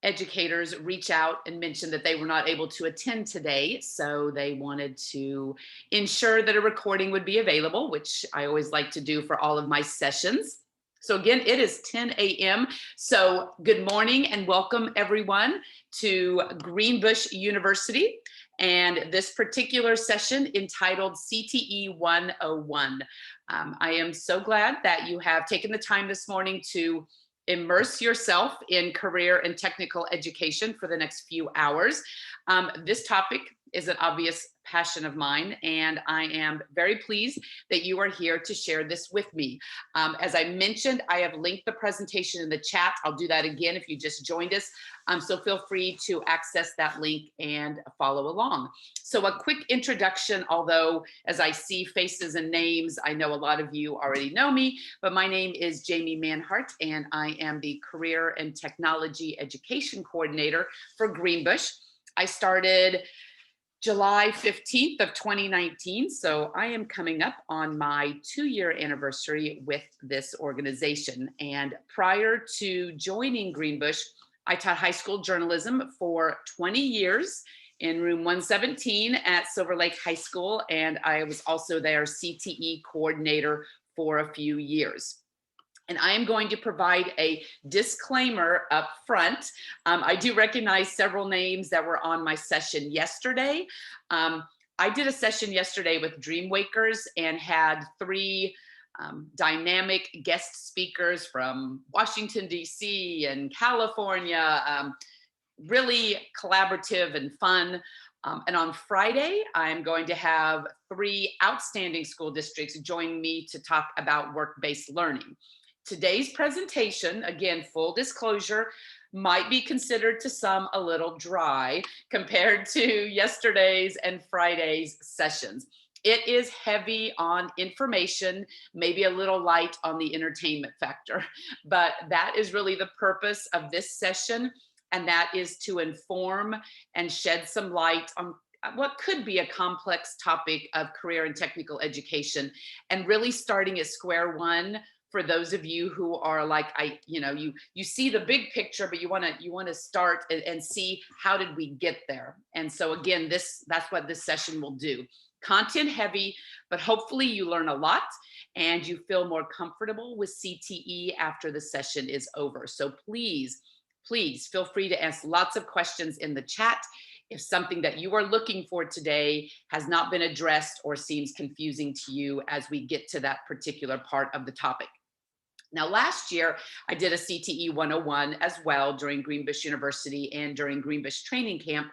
educators reach out and mention that they were not able to attend today. So they wanted to ensure that a recording would be available, which I always like to do for all of my sessions. So again, it is 10 a.m. So good morning and welcome everyone to Greenbush University and this particular session entitled CTE 101. I am so glad that you have taken the time this morning to immerse yourself in career and technical education for the next few hours. This topic is an obvious passion of mine, and I am very pleased that you are here to share this with me. As I mentioned, I have linked the presentation in the chat. I'll do that again if you just joined us. So feel free to access that link and follow along. So a quick introduction, although as I see faces and names, I know a lot of you already know me, but my name is Jamie Manhart, and I am the Career and Technology Education Coordinator for Greenbush. I started July 15th of 2019. So I am coming up on my 2-year anniversary with this organization. And prior to joining Greenbush, I taught high school journalism for 20 years in room 117 at Silver Lake High School. And I was also their CTE coordinator for a few years. And I am going to provide a disclaimer up front. I do recognize several names that were on my session yesterday. I did a session yesterday with Dreamwakers and had 3 dynamic guest speakers from Washington, D.C. and California, really collaborative and fun. And on Friday, I'm going to have 3 outstanding school districts join me to talk about work-based learning. Today's presentation, again, full disclosure, might be considered to some a little dry compared to yesterday's and Friday's sessions. It is heavy on information, maybe a little light on the entertainment factor, but that is really the purpose of this session, and that is to inform and shed some light on what could be a complex topic of career and technical education, and really starting at square one for those of you who are like, you see the big picture, but you want to start and see how did we get there. And so again, that's what this session will do. Content heavy, but hopefully you learn a lot and you feel more comfortable with CTE after the session is over. So please feel free to ask lots of questions in the chat if something that you are looking for today has not been addressed or seems confusing to you as we get to that particular part of the topic. Now, last year, I did a CTE 101 as well during Greenbush University and during Greenbush Training Camp.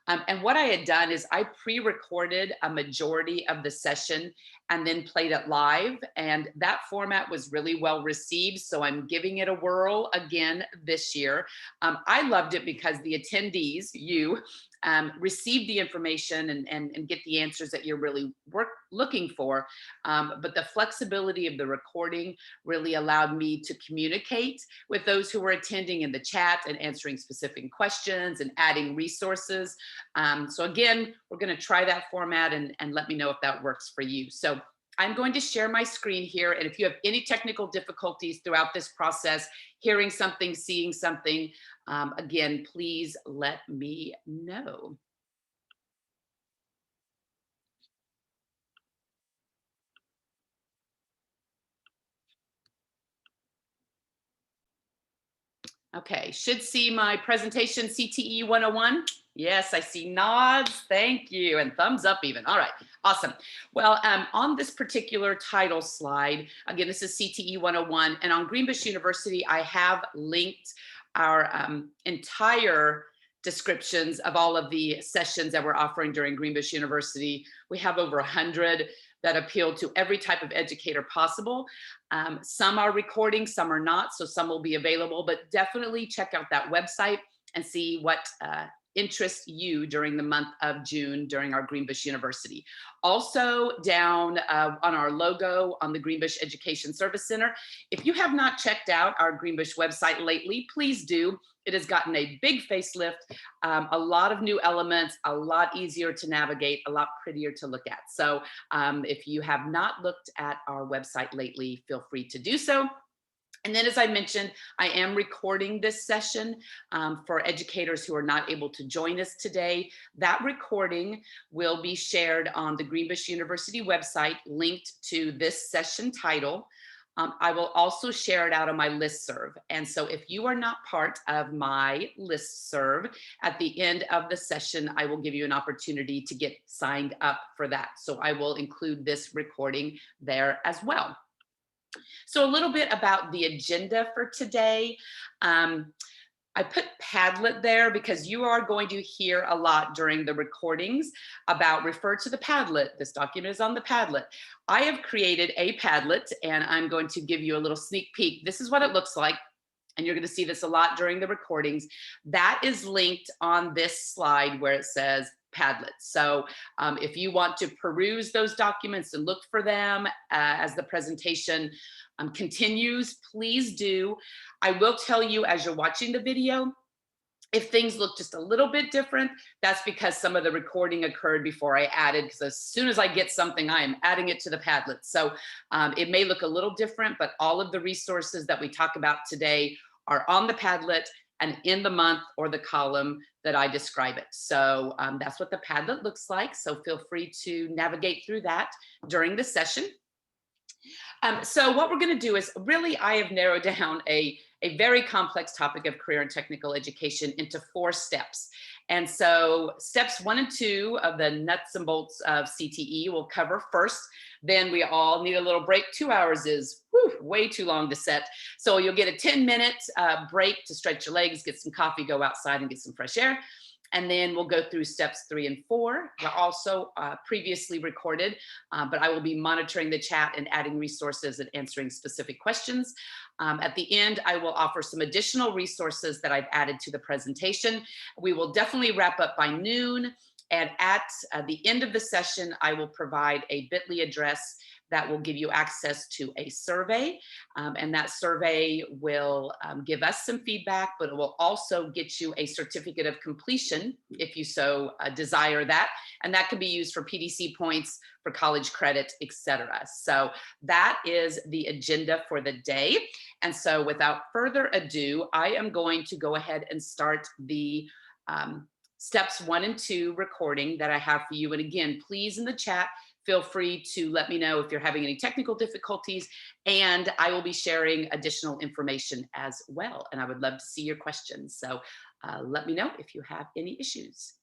And what I had done is I pre-recorded a majority of the session and then played it live. And that format was really well received. So I'm giving it a whirl again this year. I loved it because the attendees, you, receive the information and get the answers that you're really looking for. But the flexibility of the recording really allowed me to communicate with those who were attending in the chat and answering specific questions and adding resources. So again, we're going to try that format and let me know if that works for you. So I'm going to share my screen here. And if you have any technical difficulties throughout this process, hearing something, seeing something, again, please let me know. Okay, should see my presentation, CTE 101. Yes, I see nods, thank you, and thumbs up even. All right, awesome. Well, on this particular title slide, again, this is CTE 101, and on Greenbush University, I have linked our entire descriptions of all of the sessions that we're offering during Greenbush University. We have over 100 that appeal to every type of educator possible. Some are recording, some are not, so some will be available, but definitely check out that website and see what interests you during the month of June during our Greenbush University. Also down on our logo on the Greenbush Education Service Center, if you have not checked out our Greenbush website lately, please do. It has gotten a big facelift, a lot of new elements, a lot easier to navigate, a lot prettier to look at. So if you have not looked at our website lately, feel free to do so. And then, as I mentioned, I am recording this session for educators who are not able to join us today. That recording will be shared on the Greenbush University website, linked to this session title. I will also share it out on my listserv. And so if you are not part of my listserv, at the end of the session, I will give you an opportunity to get signed up for that. So I will include this recording there as well. So a little bit about the agenda for today. I put Padlet there because you are going to hear a lot during the recordings about refer to the Padlet. This document is on the Padlet. I have created a Padlet and I'm going to give you a little sneak peek. This is what it looks like. And you're going to see this a lot during the recordings. That is linked on this slide where it says Padlet. So if you want to peruse those documents and look for them as the presentation continues, please do. I will tell you as you're watching the video, if things look just a little bit different, that's because some of the recording occurred before I added, because as soon as I get something, I am adding it to the Padlet. So it may look a little different, but all of the resources that we talk about today are on the Padlet and in the month or the column that I describe it. So that's what the Padlet looks like. So feel free to navigate through that during the session. So what we're going to do is really, I have narrowed down a very complex topic of career and technical education into 4 steps. And so steps 1 and 2 of the nuts and bolts of CTE we'll cover first. Then we all need a little break. 2 hours is way too long to set. So you'll get a 10-minute break to stretch your legs, get some coffee, go outside and get some fresh air. And then we'll go through steps 3 and 4. They're also previously recorded, but I will be monitoring the chat and adding resources and answering specific questions. At the end, I will offer some additional resources that I've added to the presentation. We will definitely wrap up by noon. And at the end of the session, I will provide a bit.ly address that will give you access to a survey. And that survey will give us some feedback, but it will also get you a certificate of completion if you so desire that. And that can be used for PDC points, for college credit, etc. So that is the agenda for the day. And so without further ado, I am going to go ahead and start the steps 1 and 2 recording that I have for you. And again, please in the chat, feel free to let me know if you're having any technical difficulties, and I will be sharing additional information as well. And I would love to see your questions. So let me know if you have any issues.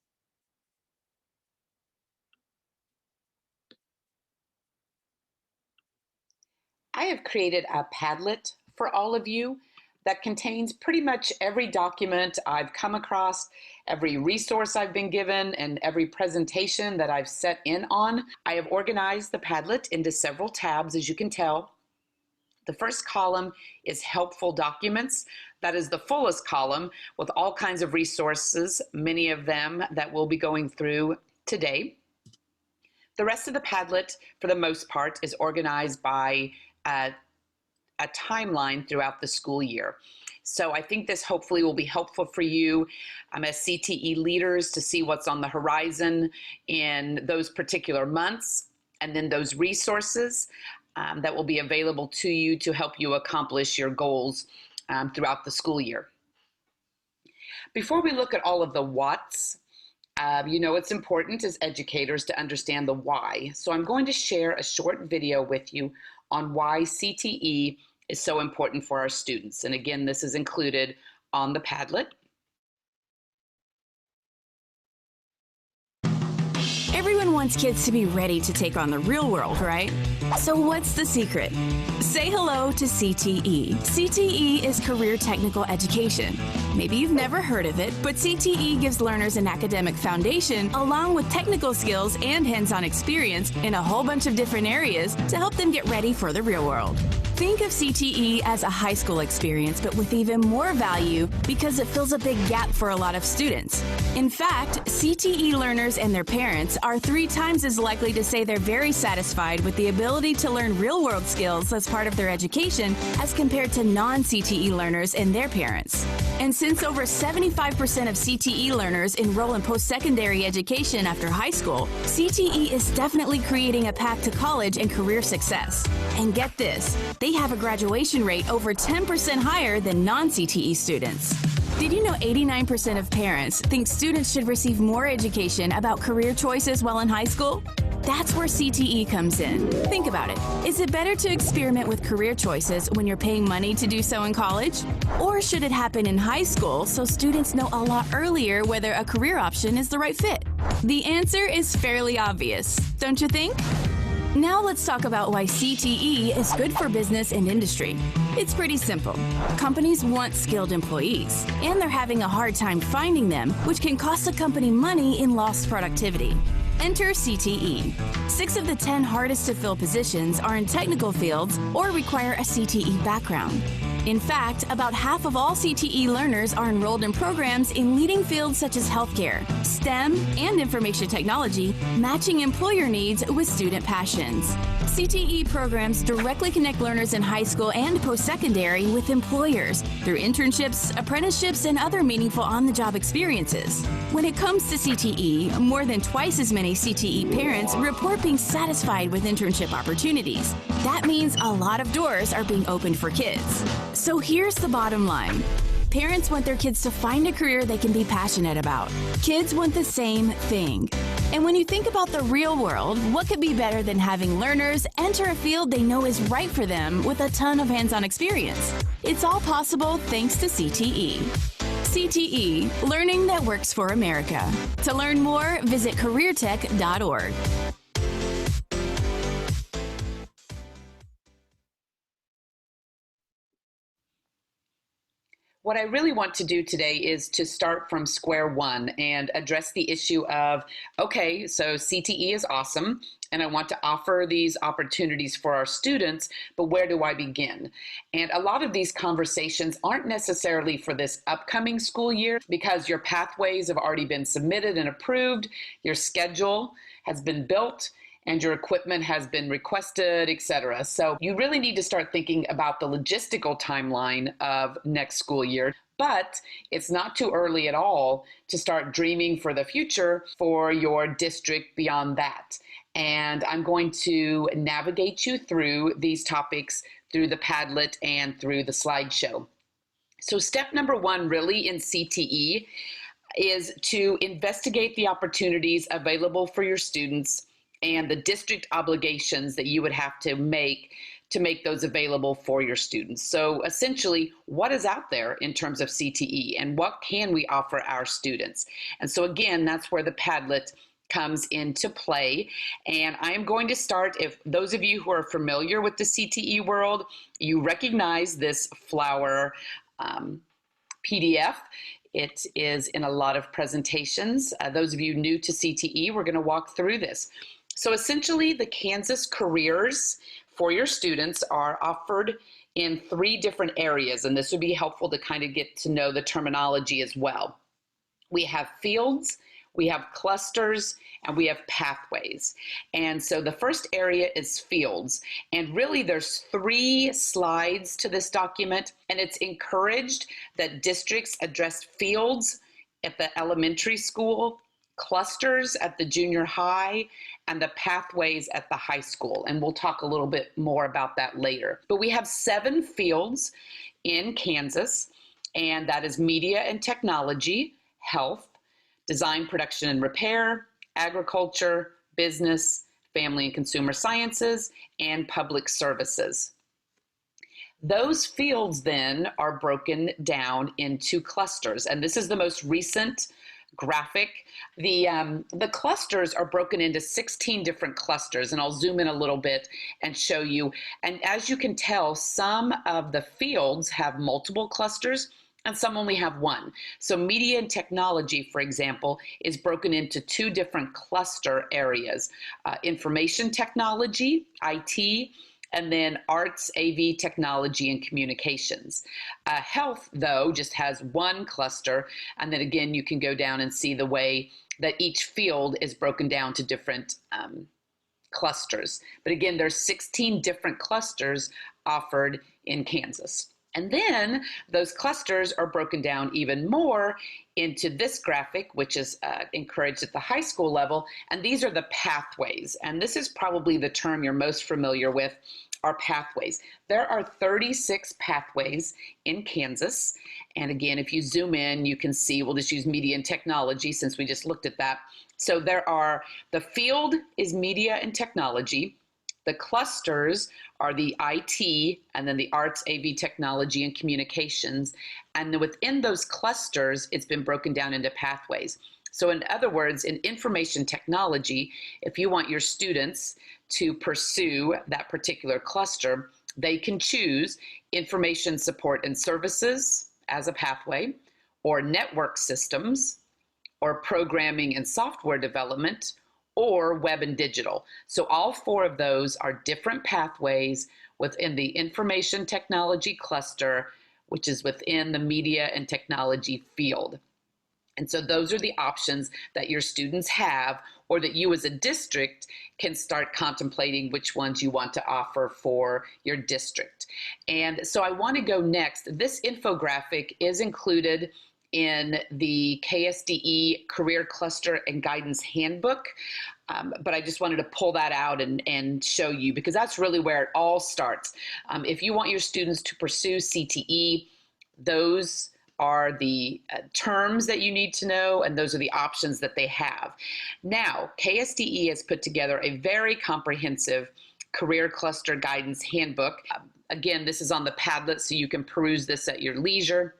I have created a Padlet for all of you that contains pretty much every document I've come across, every resource I've been given, and every presentation that I've set in on. I have organized the Padlet into several tabs, as you can tell. The first column is helpful documents. That is the fullest column with all kinds of resources, many of them that we'll be going through today. The rest of the Padlet, for the most part, is organized by a timeline throughout the school year. So I think this hopefully will be helpful for you as CTE leaders to see what's on the horizon in those particular months, and then those resources that will be available to you to help you accomplish your goals throughout the school year. Before we look at all of the whats, you know, it's important as educators to understand the why. So I'm going to share a short video with you on why CTE is so important for our students. And again, this is included on the Padlet. Everyone wants kids to be ready to take on the real world, right? So what's the secret? Say hello to CTE. CTE is Career Technical Education. Maybe you've never heard of it, but CTE gives learners an academic foundation along with technical skills and hands-on experience in a whole bunch of different areas to help them get ready for the real world. Think of CTE as a high school experience, but with even more value because it fills a big gap for a lot of students. In fact, CTE learners and their parents are 3 times as likely to say they're very satisfied with the ability to learn real-world skills as part of their education as compared to non-CTE learners and their parents. And since over 75% of CTE learners enroll in post-secondary education after high school, CTE is definitely creating a path to college and career success. And get this, They have a graduation rate over 10% higher than non-CTE students. Did you know 89% of parents think students should receive more education about career choices while in high school? That's where CTE comes in. Think about it. Is it better to experiment with career choices when you're paying money to do so in college? Or should it happen in high school so students know a lot earlier whether a career option is the right fit? The answer is fairly obvious, don't you think? Now let's talk about why CTE is good for business and industry. It's pretty simple. Companies want skilled employees, and they're having a hard time finding them, which can cost a company money in lost productivity. Enter CTE. 6 of the 10 hardest to fill positions are in technical fields or require a CTE background. In fact, about half of all CTE learners are enrolled in programs in leading fields such as healthcare, STEM, and information technology, matching employer needs with student passions. CTE programs directly connect learners in high school and post-secondary with employers through internships, apprenticeships, and other meaningful on-the-job experiences. When it comes to CTE, more than twice as many CTE parents report being satisfied with internship opportunities. That means a lot of doors are being opened for kids. So here's the bottom line. Parents want their kids to find a career they can be passionate about. Kids want the same thing. And when you think about the real world, what could be better than having learners enter a field they know is right for them with a ton of hands-on experience? It's all possible thanks to CTE. CTE, learning that works for America. To learn more, visit careertech.org. What I really want to do today is to start from square one and address the issue of, okay, so CTE is awesome, and I want to offer these opportunities for our students, but where do I begin? And a lot of these conversations aren't necessarily for this upcoming school year because your pathways have already been submitted and approved, your schedule has been built, and your equipment has been requested, etc. So you really need to start thinking about the logistical timeline of next school year. But it's not too early at all to start dreaming for the future for your district beyond that. And I'm going to navigate you through these topics through the Padlet and through the slideshow. So step number one really in CTE is to investigate the opportunities available for your students and the district obligations that you would have to make those available for your students. So essentially, what is out there in terms of CTE and what can we offer our students? And so again, that's where the Padlet comes into play. And I am going to start, if those of you who are familiar with the CTE world, you recognize this flower PDF. It is in a lot of presentations. Those of you new to CTE, we're going to walk through this. So essentially, the Kansas careers for your students are offered in 3 different areas, and this would be helpful to kind of get to know the terminology as well. We have fields, we have clusters, and we have pathways. And so the first area is fields. And really there's 3 slides to this document, and it's encouraged that districts address fields at the elementary school, clusters at the junior high, and the pathways at the high school. And we'll talk a little bit more about that later. But we have 7 fields in Kansas, and that is media and technology, health, design, production, and repair, agriculture, business, family and consumer sciences, and public services. Those fields then are broken down into clusters, and this is the most recent graphic. The clusters are broken into 16 different clusters, and I'll zoom in a little bit and show you. And as you can tell, some of the fields have multiple clusters and some only have 1. So media and technology, for example, is broken into 2 different cluster areas, information technology, IT, and then arts, AV, technology, and communications. Health, though, just has 1 cluster, and then again, you can go down and see the way that each field is broken down to different clusters. But again, there's 16 different clusters offered in Kansas. And then those clusters are broken down even more into this graphic, which is encouraged at the high school level. And these are the pathways. And this is probably the term you're most familiar with. are pathways. There are 36 pathways in Kansas. And again, if you zoom in, you can see, we'll just use media and technology since we just looked at that. So the field is media and technology. The clusters are the IT, and then the arts, AV, technology, and communications. And then within those clusters, it's been broken down into pathways. So in other words, in information technology, if you want your students to pursue that particular cluster, they can choose information support and services as a pathway, or network systems, or programming and software development, or web and digital. So all four of those are different pathways within the information technology cluster, which is within the media and technology field. And so those are the options that your students have, or that you as a district can start contemplating which ones you want to offer for your district. And so I want to go next. This infographic is included in the KSDE Career Cluster and Guidance Handbook. But I just wanted to pull that out and show you, because that's really where it all starts. If you want your students to pursue CTE, those are the terms that you need to know, and those are the options that they have. Now, KSDE has put together a very comprehensive Career Cluster Guidance Handbook. Again, this is on the Padlet, so you can peruse this at your leisure.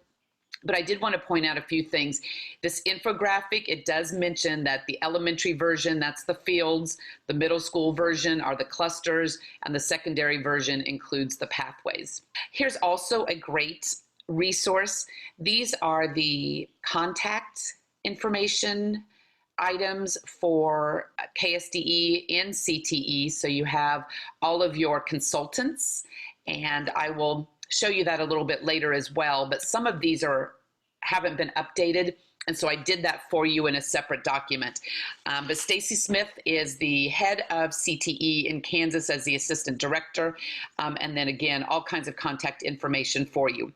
But I did want to point out a few things. This infographic, it does mention that the elementary version, that's the fields, the middle school version are the clusters, and the secondary version includes the pathways. Here's also a great resource. These are the contact information items for KSDE and CTE. So you have all of your consultants, and I will show you that a little bit later as well, but some of these haven't been updated, and so I did that for you in a separate document. But Stacy Smith is the head of CTE in Kansas as the assistant director, and then again, all kinds of contact information for you.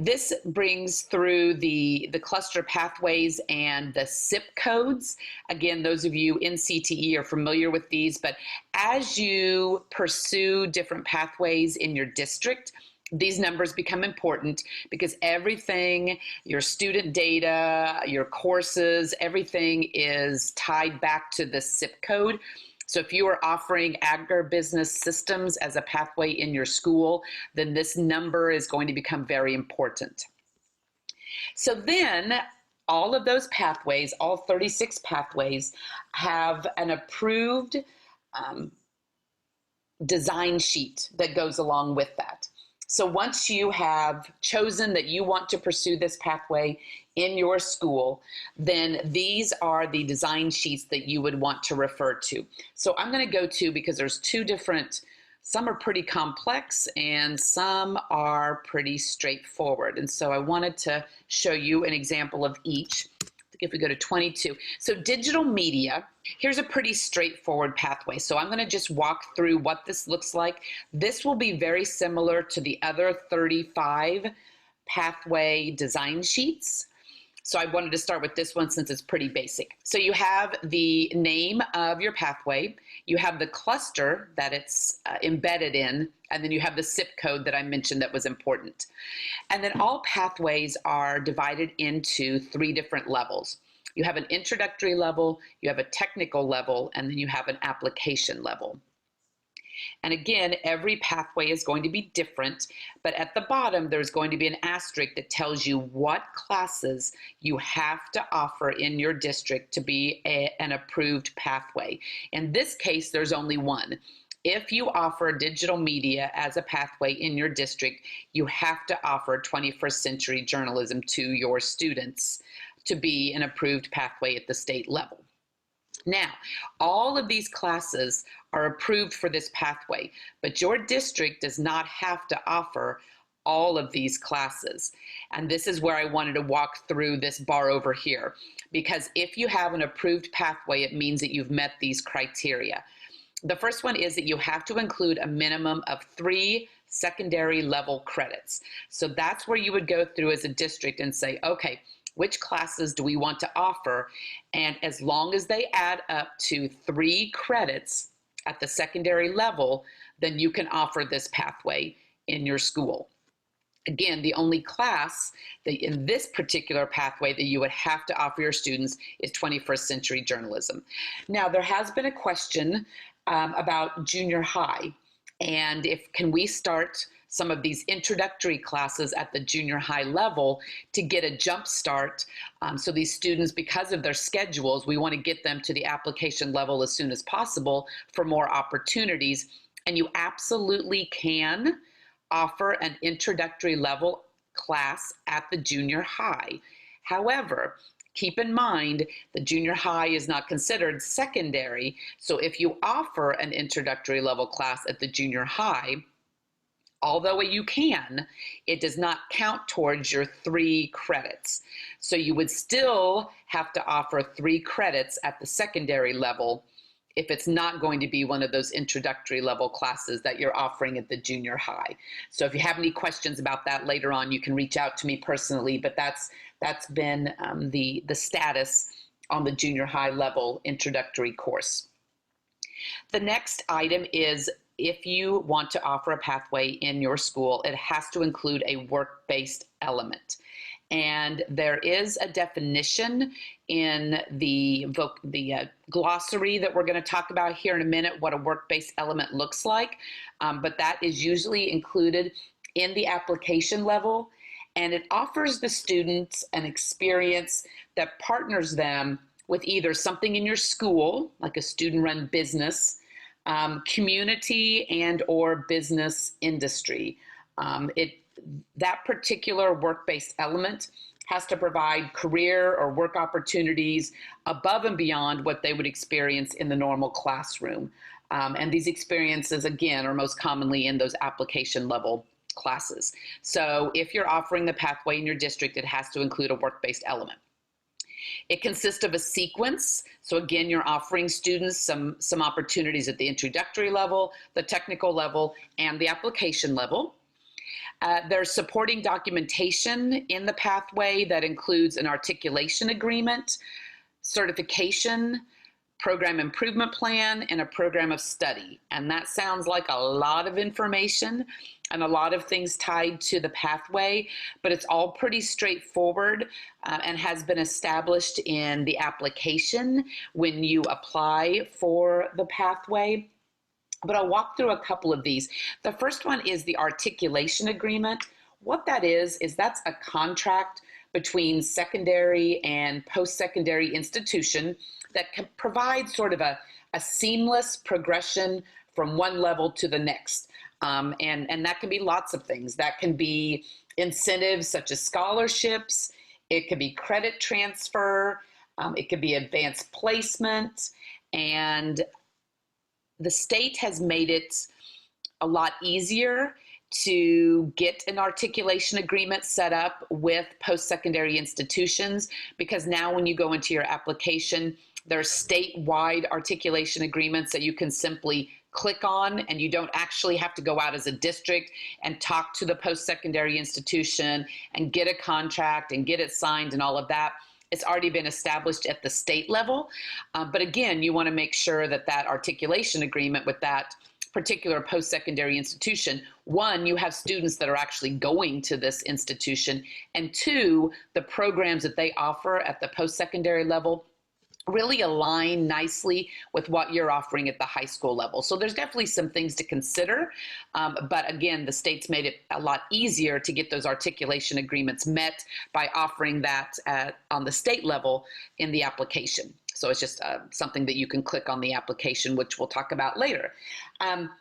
This brings through the cluster pathways and the SIP codes. Again, those of you in CTE are familiar with these, but as you pursue different pathways in your district, these numbers become important, because everything, your student data, your courses, everything is tied back to the SIP code. So if you are offering agribusiness systems as a pathway in your school, then this number is going to become very important. So then all of those pathways, all 36 pathways, have an approved design sheet that goes along with that. So once you have chosen that you want to pursue this pathway in your school, then these are the design sheets that you would want to refer to. So I'm going to go to, because there's two different, some are pretty complex and some are pretty straightforward. And so I wanted to show you an example of each. If we go to 22. So digital media, here's a pretty straightforward pathway. So I'm going to just walk through what this looks like. This will be very similar to the other 35 pathway design sheets. So I wanted to start with this one since it's pretty basic. So you have the name of your pathway, you have the cluster that it's embedded in, and then you have the SIP code that I mentioned that was important. And then all pathways are divided into 3 different levels. You have an introductory level, you have a technical level, and then you have an application level. And again, every pathway is going to be different, but at the bottom, there's going to be an asterisk that tells you what classes you have to offer in your district to be an approved pathway. In this case, there's only one. If you offer digital media as a pathway in your district, you have to offer 21st century journalism to your students to be an approved pathway at the state level. Now, all of these classes are approved for this pathway, but your district does not have to offer all of these classes. And this is where I wanted to walk through this bar over here, because if you have an approved pathway, it means that you've met these criteria. The first one is that you have to include a minimum of 3 secondary level credits. So that's where you would go through as a district and say, okay, which classes do we want to offer? And as long as they add up to 3 credits at the secondary level, then you can offer this pathway in your school. Again, the only class that in this particular pathway that you would have to offer your students is 21st century journalism. Now, there has been a question about junior high, and can we start some of these introductory classes at the junior high level to get a jump start. So these students, because of their schedules, we want to get them to the application level as soon as possible for more opportunities. And you absolutely can offer an introductory level class at the junior high. However, keep in mind the junior high is not considered secondary. So if you offer an introductory level class at the junior high, although you can, it does not count towards your 3 credits. So you would still have to offer 3 credits at the secondary level if it's not going to be one of those introductory level classes that you're offering at the junior high. So if you have any questions about that later on, you can reach out to me personally, but that's been the status on the junior high level introductory course. The next item is, if you want to offer a pathway in your school, it has to include a work-based element. And there is a definition in the glossary that we're going to talk about here in a minute, what a work-based element looks like. But that is usually included in the application level, and it offers the students an experience that partners them with either something in your school, like a student-run business, community, and or business industry. That particular work-based element has to provide career or work opportunities above and beyond what they would experience in the normal classroom. And these experiences, again, are most commonly in those application level classes. So if you're offering the pathway in your district, it has to include a work-based element. It consists of a sequence. So again, you're offering students some opportunities at the introductory level, the technical level, and the application level. There's supporting documentation in the pathway that includes an articulation agreement, certification, program improvement plan, and a program of study. And that sounds like a lot of information and a lot of things tied to the pathway, but it's all pretty straightforward and has been established in the application when you apply for the pathway. But I'll walk through a couple of these. The first one is the articulation agreement. What that is that's a contract between secondary and post-secondary institution that can provide sort of a seamless progression from one level to the next. And that can be lots of things. That can be incentives such as scholarships. It could be credit transfer. It could be advanced placement. And the state has made it a lot easier to get an articulation agreement set up with post-secondary institutions, because now when you go into your application, there are statewide articulation agreements that you can simply click on, and you don't actually have to go out as a district and talk to the post-secondary institution and get a contract and get it signed and all of that. It's already been established at the state level. But again, you want to make sure that that articulation agreement with that particular post-secondary institution, one, you have students that are actually going to this institution, and two, the programs that they offer at the post-secondary level really align nicely with what you're offering at the high school level. So there's definitely some things to consider. But again, the state's made it a lot easier to get those articulation agreements met by offering that on the state level in the application. So it's just something that you can click on the application, which we'll talk about later.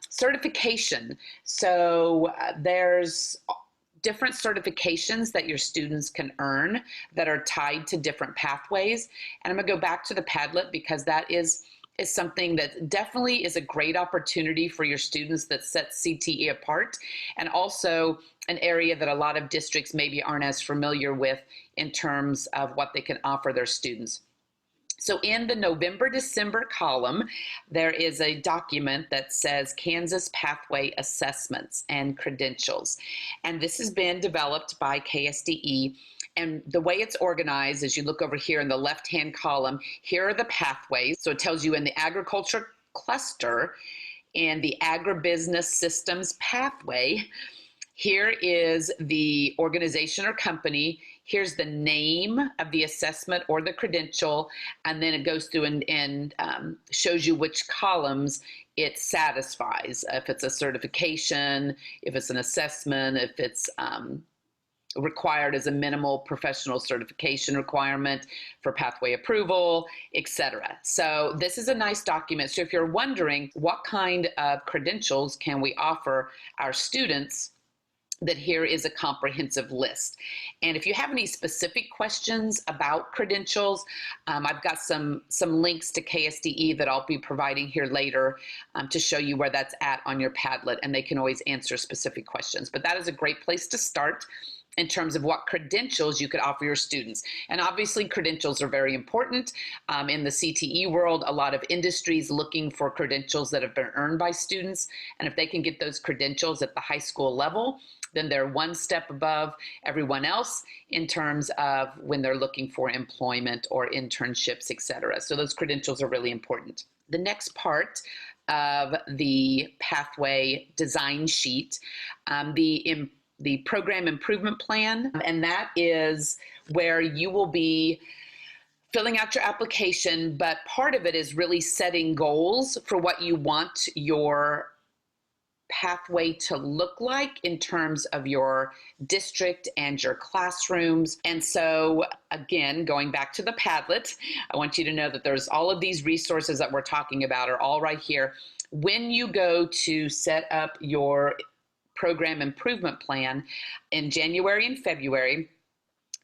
Certification. So there's different certifications that your students can earn that are tied to different pathways. And I'm gonna go back to the Padlet because that is something that definitely is a great opportunity for your students that sets CTE apart, and also an area that a lot of districts maybe aren't as familiar with in terms of what they can offer their students. So in the November-December column, there is a document that says Kansas Pathway Assessments and Credentials. And this has been developed by KSDE. And the way it's organized, as you look over here in the left-hand column, here are the pathways. So it tells you in the agriculture cluster, in the agribusiness systems pathway, here is the organization or company. Here's the name of the assessment or the credential, and then it goes through and shows you which columns it satisfies. If it's a certification, if it's an assessment, if it's required as a minimal professional certification requirement for pathway approval, etc. So this is a nice document. So if you're wondering what kind of credentials can we offer our students, that here is a comprehensive list. And if you have any specific questions about credentials, I've got some links to KSDE that I'll be providing here later to show you where that's at on your Padlet, and they can always answer specific questions. But that is a great place to start in terms of what credentials you could offer your students. And obviously credentials are very important. In the CTE world, a lot of industries looking for credentials that have been earned by students. And if they can get those credentials at the high school level, then they're one step above everyone else in terms of when they're looking for employment or internships, etc. So those credentials are really important. The next part of the pathway design sheet, the program improvement plan, and that is where you will be filling out your application, but part of it is really setting goals for what you want your pathway to look like in terms of your district and your classrooms. And so again, going back to the Padlet, I want you to know that there's all of these resources that we're talking about are all right here. When you go to set up your program improvement plan in January and February,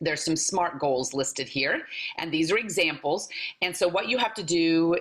there's some SMART goals listed here, and these are examples. And so what you have to do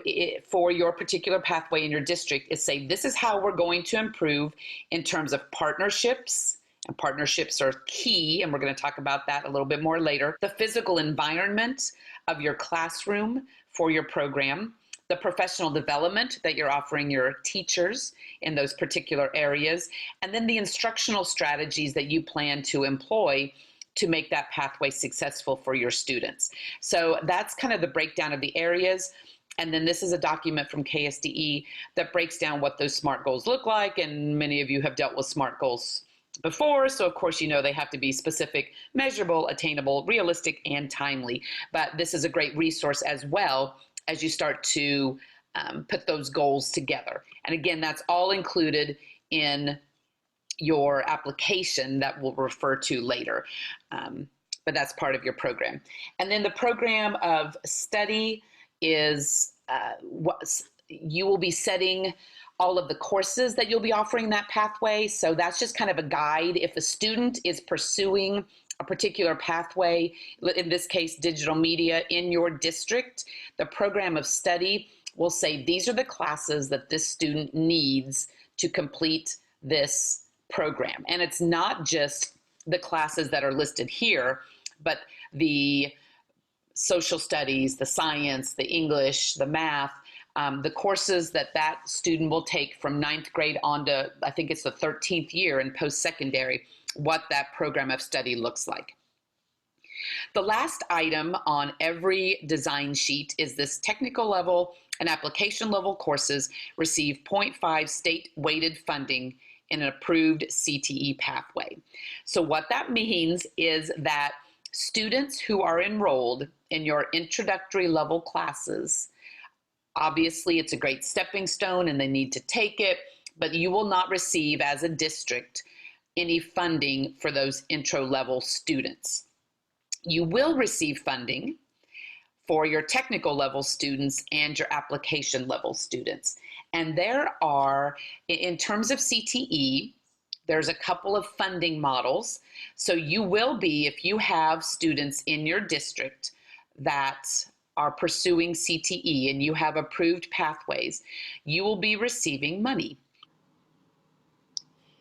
for your particular pathway in your district is say, this is how we're going to improve in terms of partnerships, and partnerships are key, and we're going to talk about that a little bit more later. The physical environment of your classroom for your program, the professional development that you're offering your teachers in those particular areas, and then the instructional strategies that you plan to employ to make that pathway successful for your students. So that's kind of the breakdown of the areas. And then this is a document from KSDE that breaks down what those SMART goals look like. And many of you have dealt with SMART goals before. So of course, you know, they have to be specific, measurable, attainable, realistic, and timely. But this is a great resource as well as you start to put those goals together. And again, that's all included in your application that we'll refer to later, but that's part of your program. And then the program of study is you will be setting all of the courses that you'll be offering that pathway. So that's just kind of a guide. If a student is pursuing a particular pathway, in this case, digital media in your district, the program of study will say, these are the classes that this student needs to complete this program. And it's not just the classes that are listed here, but the social studies, the science, the English, the math, the courses that that student will take from 9th grade on to, I think it's the 13th year in post-secondary, what that program of study looks like. The last item on every design sheet is this technical level and application level courses receive 0.5 state weighted funding in an approved CTE pathway. So what that means is that students who are enrolled in your introductory level classes, obviously it's a great stepping stone and they need to take it, but you will not receive as a district any funding for those intro level students. You will receive funding for your technical level students and your application level students. And there are, in terms of CTE, there's a couple of funding models. So you will be, if you have students in your district that are pursuing CTE and you have approved pathways, you will be receiving money.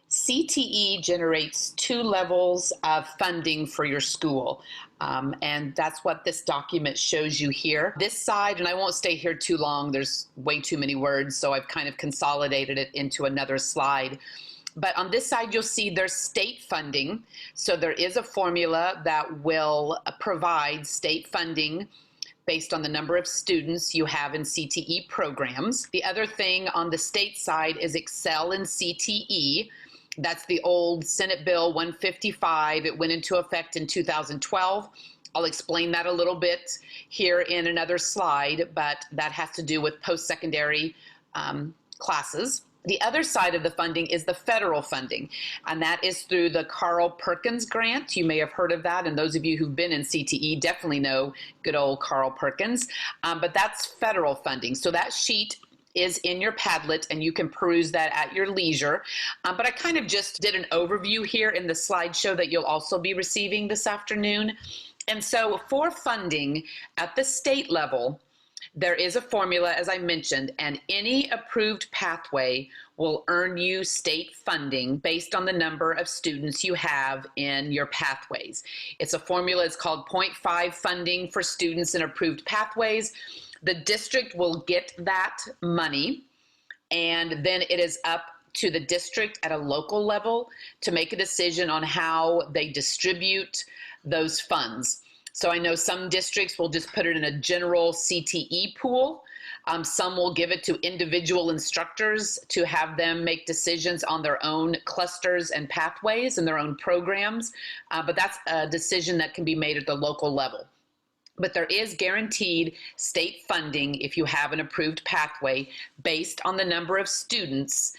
CTE generates 2 levels of funding for your school. And that's what this document shows you here. This side, and I won't stay here too long, there's way too many words, so I've kind of consolidated it into another slide. But on this side, you'll see there's state funding. So there is a formula that will provide state funding based on the number of students you have in CTE programs. The other thing on the state side is Excel in CTE. That's the old Senate Bill 155. It went into effect in 2012. I'll explain that a little bit here in another slide, but that has to do with post-secondary classes. The other side of the funding is the federal funding, and that is through the Carl Perkins Grant. You may have heard of that, and those of you who've been in CTE definitely know good old Carl Perkins, but that's federal funding. So that sheet is in your Padlet, and you can peruse that at your leisure. But I kind of just did an overview here in the slideshow that you'll also be receiving this afternoon. And so for funding at the state level, there is a formula, as I mentioned, and any approved pathway will earn you state funding based on the number of students you have in your pathways. It's a formula, it's called 0.5 funding for students in approved pathways. The district will get that money, and then it is up to the district at a local level to make a decision on how they distribute those funds. So I know some districts will just put it in a general CTE pool. Some will give it to individual instructors to have them make decisions on their own clusters and pathways and their own programs. But that's a decision that can be made at the local level. But there is guaranteed state funding if you have an approved pathway based on the number of students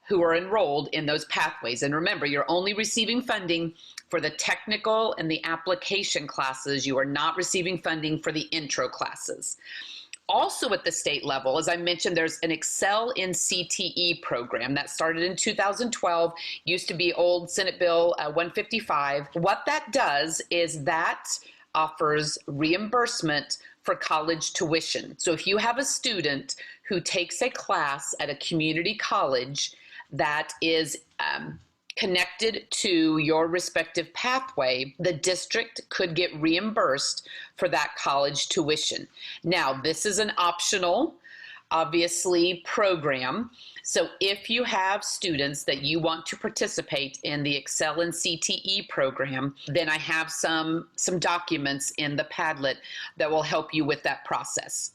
who are enrolled in those pathways. And remember, you're only receiving funding for the technical and the application classes. You are not receiving funding for the intro classes. Also at the state level, as I mentioned, there's an Excel in CTE program that started in 2012, used to be old Senate Bill 155. What that does is that offers reimbursement for college tuition. So if you have a student who takes a class at a community college that is connected to your respective pathway, the district could get reimbursed for that college tuition. Now, this is an optional, obviously, program. So if you have students that you want to participate in the Excel and CTE program, then I have some documents in the Padlet that will help you with that process.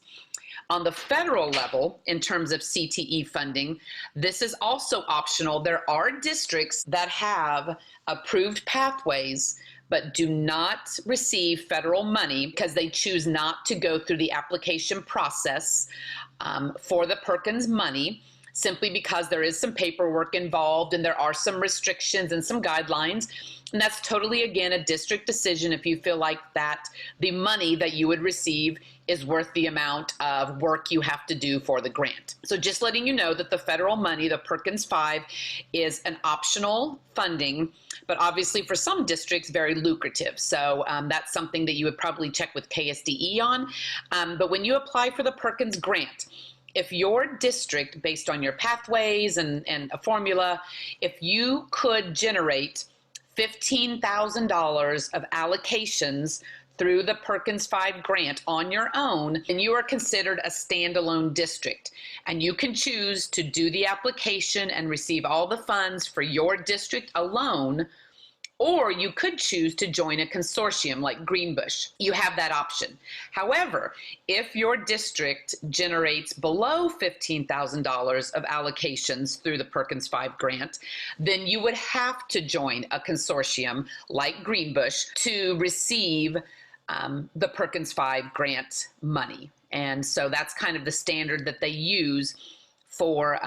On the federal level, in terms of CTE funding, this is also optional. There are districts that have approved pathways but do not receive federal money because they choose not to go through the application process for the Perkins money, simply because there is some paperwork involved and there are some restrictions and some guidelines. And that's totally, again, a district decision if you feel like that the money that you would receive is worth the amount of work you have to do for the grant. So just letting you know that the federal money, the Perkins 5, is an optional funding, but obviously for some districts, very lucrative. So that's something that you would probably check with KSDE on. But when you apply for the Perkins grant, if your district, based on your pathways and a formula, if you could generate $15,000 of allocations through the Perkins 5 grant on your own, and you are considered a standalone district. And you can choose to do the application and receive all the funds for your district alone, or you could choose to join a consortium like Greenbush. You have that option. However, if your district generates below $15,000 of allocations through the Perkins 5 grant, then you would have to join a consortium like Greenbush to receive the Perkins 5 grant money. And so that's kind of the standard that they use for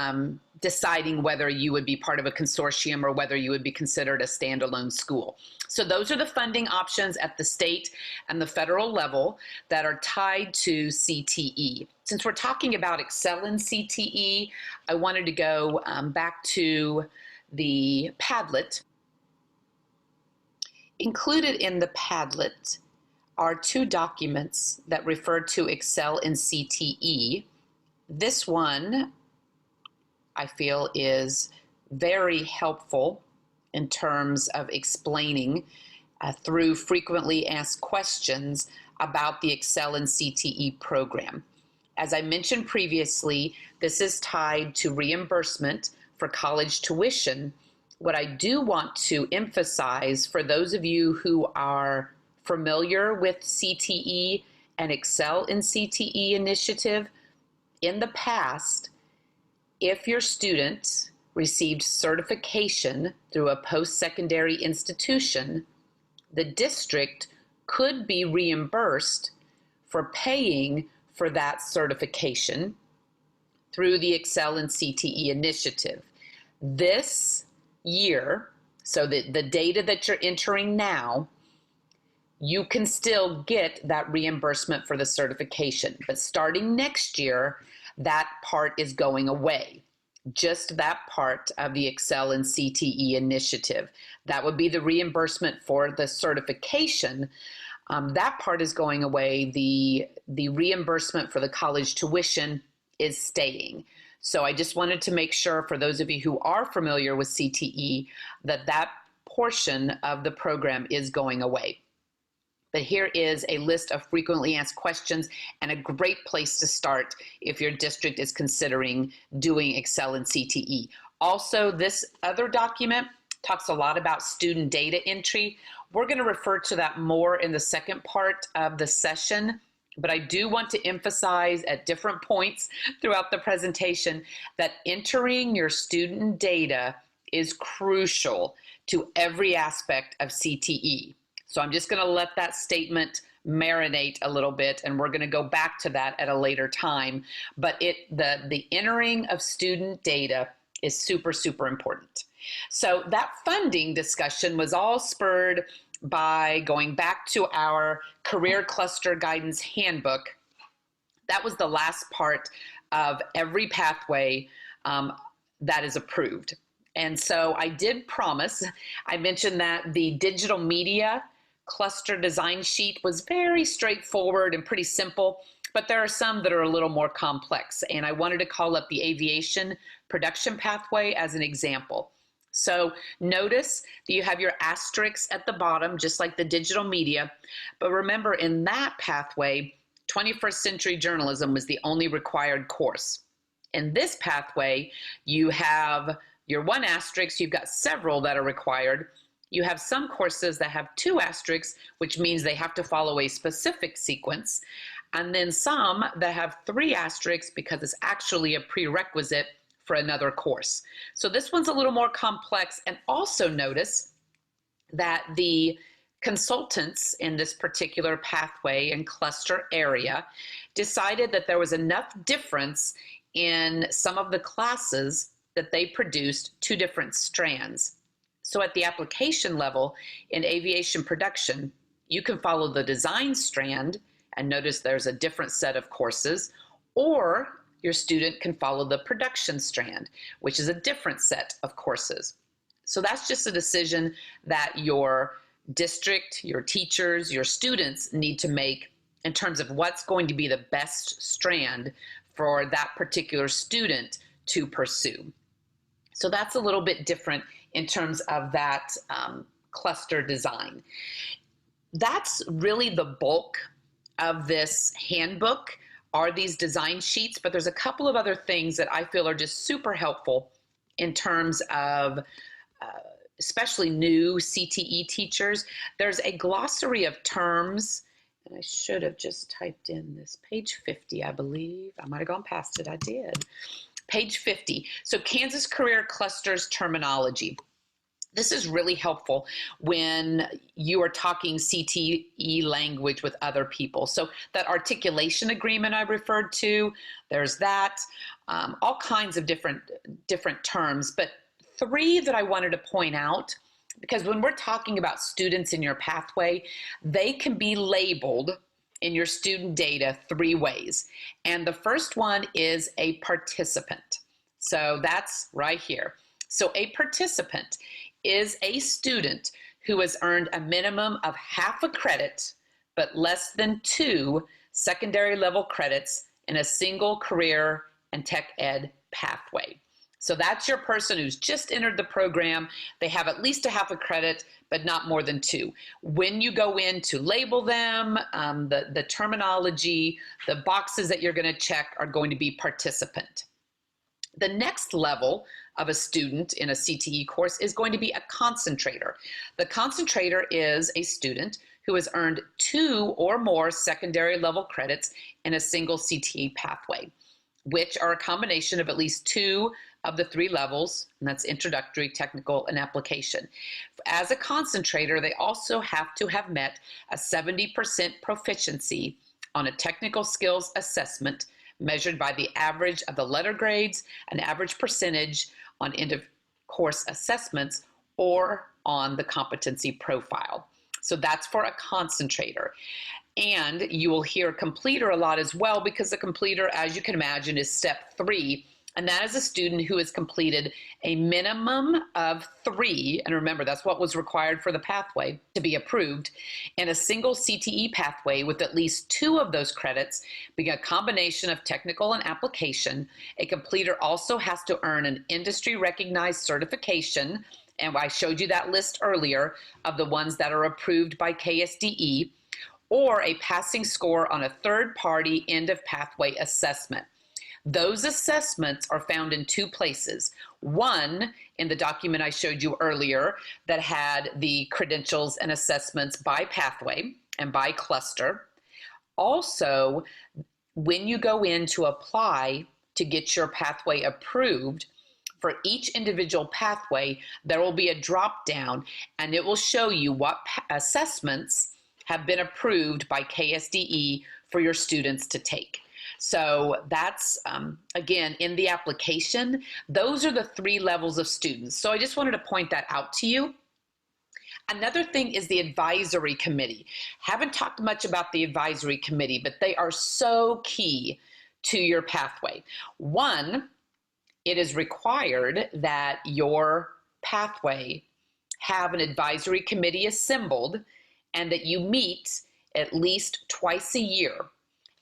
deciding whether you would be part of a consortium or whether you would be considered a standalone school. So those are the funding options at the state and the federal level that are tied to CTE. Since we're talking about Excel in CTE, I wanted to go back to the Padlet. Included in the Padlet are two documents that refer to Excel in CTE. This one, I feel, is very helpful in terms of explaining through frequently asked questions about the Excel and CTE program. As I mentioned previously, this is tied to reimbursement for college tuition. What I do want to emphasize for those of you who are familiar with CTE an Excel in CTE initiative, in the past, if your student received certification through a post-secondary institution, the district could be reimbursed for paying for that certification through the Excel and CTE initiative. This year, so the data that you're entering now, you can still get that reimbursement for the certification. But starting next year, that part is going away. Just that part of the Excel and CTE initiative. That would be the reimbursement for the certification. That part is going away. The reimbursement for the college tuition is staying. So I just wanted to make sure, for those of you who are familiar with CTE, that that portion of the program is going away. But here is a list of frequently asked questions and a great place to start if your district is considering doing Excel and CTE. Also, this other document talks a lot about student data entry. We're going to refer to that more in the second part of the session, but I do want to emphasize at different points throughout the presentation that entering your student data is crucial to every aspect of CTE. So I'm just going to let that statement marinate a little bit, and we're going to go back to that at a later time. But the entering of student data is super, super important. So that funding discussion was all spurred by going back to our Career Cluster Guidance Handbook. That was the last part of every pathway that is approved. And so I did promise, I mentioned that the digital media cluster design sheet was very straightforward and pretty simple, but there are some that are a little more complex. And I wanted to call up the aviation production pathway as an example. So notice that you have your asterisks at the bottom, just like the digital media. But remember, in that pathway, 21st century journalism was the only required course. In this pathway, you have your one asterisk, you've got several that are required. You have some courses that have two asterisks, which means they have to follow a specific sequence. And then some that have three asterisks because it's actually a prerequisite for another course. So this one's a little more complex. And also notice that the consultants in this particular pathway and cluster area decided that there was enough difference in some of the classes that they produced two different strands. So at the application level in aviation production, you can follow the design strand and notice there's a different set of courses, or your student can follow the production strand, which is a different set of courses. So that's just a decision that your district, your teachers, your students need to make in terms of what's going to be the best strand for that particular student to pursue. So that's a little bit different in terms of that cluster design. That's really the bulk of this handbook, are these design sheets, but there's a couple of other things that I feel are just super helpful in terms of especially new CTE teachers. There's a glossary of terms, and I should have just typed in this, page 50, I believe. I might have gone past it, I did. Page 50. So Kansas Career Clusters terminology. This is really helpful when you are talking CTE language with other people. So that articulation agreement I referred to, there's that, all kinds of different terms, but three that I wanted to point out, because when we're talking about students in your pathway, they can be labeled in your student data three ways. And the first one is a participant. So that's right here. So a participant is a student who has earned a minimum of half a credit, but less than 2 secondary level credits in a single career and tech ed pathway. So that's your person who's just entered the program. They have at least a half a credit, but not more than 2. When you go in to label them, the terminology, the boxes that you're going to check are going to be participant. The next level of a student in a CTE course is going to be a concentrator. The concentrator is a student who has earned 2 or more secondary level credits in a single CTE pathway, which are a combination of at least 2 of the 3 levels, and that's introductory, technical, and application. As a concentrator, they also have to have met a 70% proficiency on a technical skills assessment measured by the average of the letter grades, an average percentage on end of course assessments, or on the competency profile. So that's for a concentrator. And you will hear completer a lot as well, because the completer, as you can imagine, is step 3. And that is a student who has completed a minimum of 3, and remember, that's what was required for the pathway to be approved, in a single CTE pathway with at least 2 of those credits being a combination of technical and application. A completer also has to earn an industry-recognized certification, and I showed you that list earlier of the ones that are approved by KSDE, or a passing score on a third-party end-of-pathway assessment. Those assessments are found in 2 places. One, in the document I showed you earlier that had the credentials and assessments by pathway and by cluster. Also, when you go in to apply to get your pathway approved, for each individual pathway, there will be a drop down, and it will show you what assessments have been approved by KSDE for your students to take. So that's, again, in the application, those are the 3 levels of students. So I just wanted to point that out to you. Another thing is the advisory committee. Haven't talked much about the advisory committee, but they are so key to your pathway. One, it is required that your pathway have an advisory committee assembled and that you meet at least twice a year.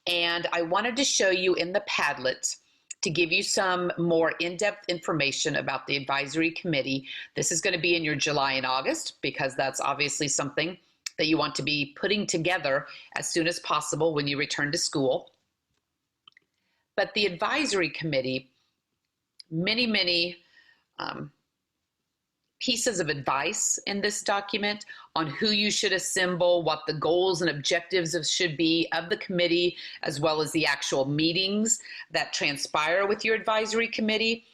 And I wanted to show you in the Padlet to give you some more in-depth information about the advisory committee. This is going to be in your July and August, because that's obviously something that you want to be putting together as soon as possible when you return to school. But the advisory committee, many pieces of advice in this document on who you should assemble, what the goals and objectives should be of the committee, as well as the actual meetings that transpire with your advisory committee.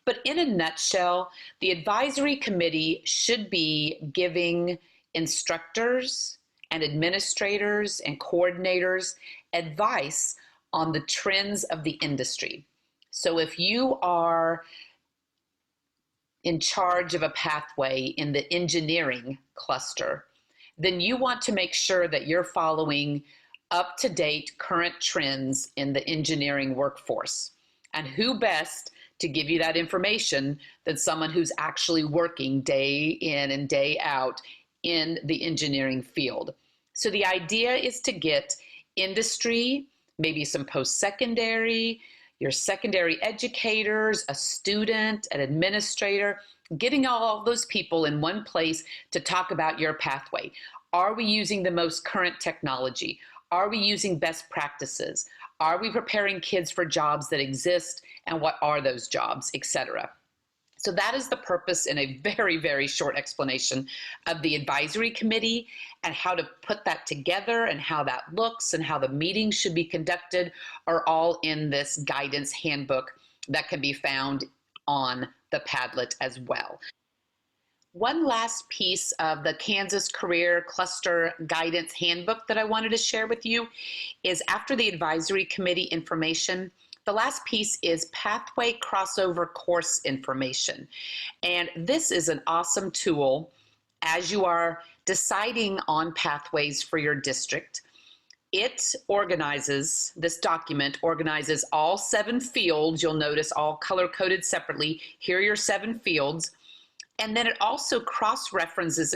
But in a nutshell, the advisory committee should be giving instructors and administrators and coordinators advice on the trends of the industry. So if you are in charge of a pathway in the engineering cluster, then you want to make sure that you're following up-to-date current trends in the engineering workforce. And who best to give you that information than someone who's actually working day in and day out in the engineering field. So the idea is to get industry, maybe some post-secondary, your secondary educators, a student, an administrator, getting all those people in one place to talk about your pathway. Are we using the most current technology? Are we using best practices? Are we preparing kids for jobs that exist, and what are those jobs, etc.? So that is the purpose, in a very short explanation, of the advisory committee, and how to put that together and how that looks and how the meetings should be conducted are all in this guidance handbook that can be found on the Padlet as well. One last piece of the Kansas Career Cluster Guidance Handbook that I wanted to share with you is, after the advisory committee information, the last piece is pathway crossover course information. And this is an awesome tool as you are deciding on pathways for your district. It organizes, this document organizes all 7 fields. You'll notice all color-coded separately. Here are your 7 fields. And then it also cross-references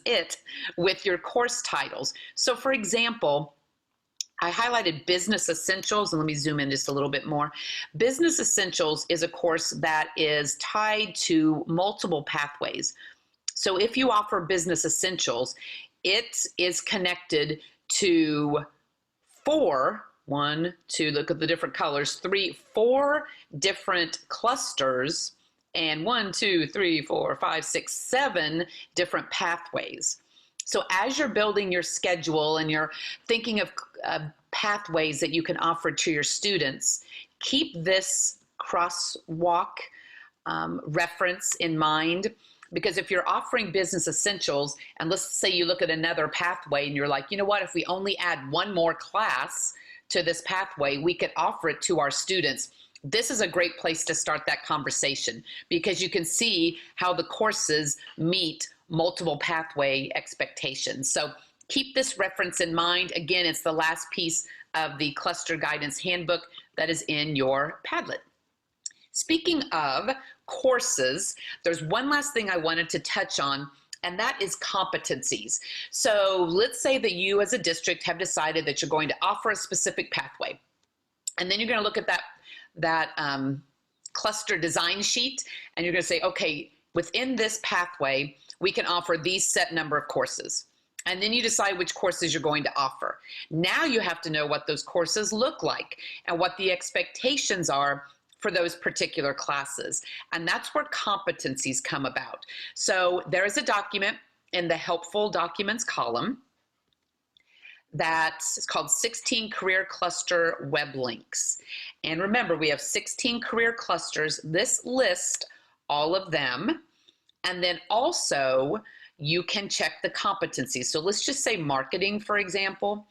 it with your course titles. So for example, I highlighted Business Essentials, and let me zoom in just a little bit more. Business Essentials is a course that is tied to multiple pathways. So if you offer Business Essentials, it is connected to 4, 1, 2, look at the different colors, 3, 4 different clusters, and 1, 2, 3, 4, 5, 6, 7 different pathways. So as you're building your schedule and you're thinking of pathways that you can offer to your students, keep this crosswalk reference in mind. Because if you're offering business essentials, and let's say you look at another pathway and you're like, you know what, if we only add one more class to this pathway, we could offer it to our students. This is a great place to start that conversation because you can see how the courses meet multiple pathway expectations. So keep this reference in mind. Again, it's the last piece of the cluster guidance handbook that is in your Padlet. Speaking of courses, there's one last thing I wanted to touch on, and that is competencies. So let's say that you as a district have decided that you're going to offer a specific pathway. And then you're going to look at that cluster design sheet, and you're going to say, okay, within this pathway, we can offer these set number of courses. And then you decide which courses you're going to offer. Now you have to know what those courses look like and what the expectations are for those particular classes. And that's where competencies come about. So there is a document in the helpful documents column that's called 16 career cluster web links. And remember, we have 16 career clusters. This lists all of them. And then also you can check the competencies. So let's just say marketing, for example.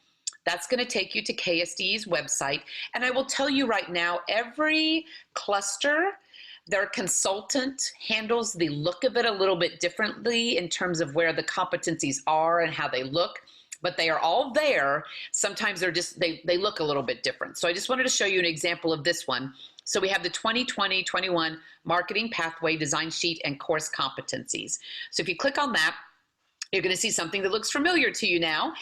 That's going to take you to KSDE's website. And I will tell you right now, every cluster, their consultant handles the look of it a little bit differently in terms of where the competencies are and how they look, but they are all there. Sometimes they're just, they look a little bit different. So I just wanted to show you an example of this one. So we have the 2020-21 Marketing Pathway Design Sheet and Course Competencies. So if you click on that, you're going to see something that looks familiar to you now.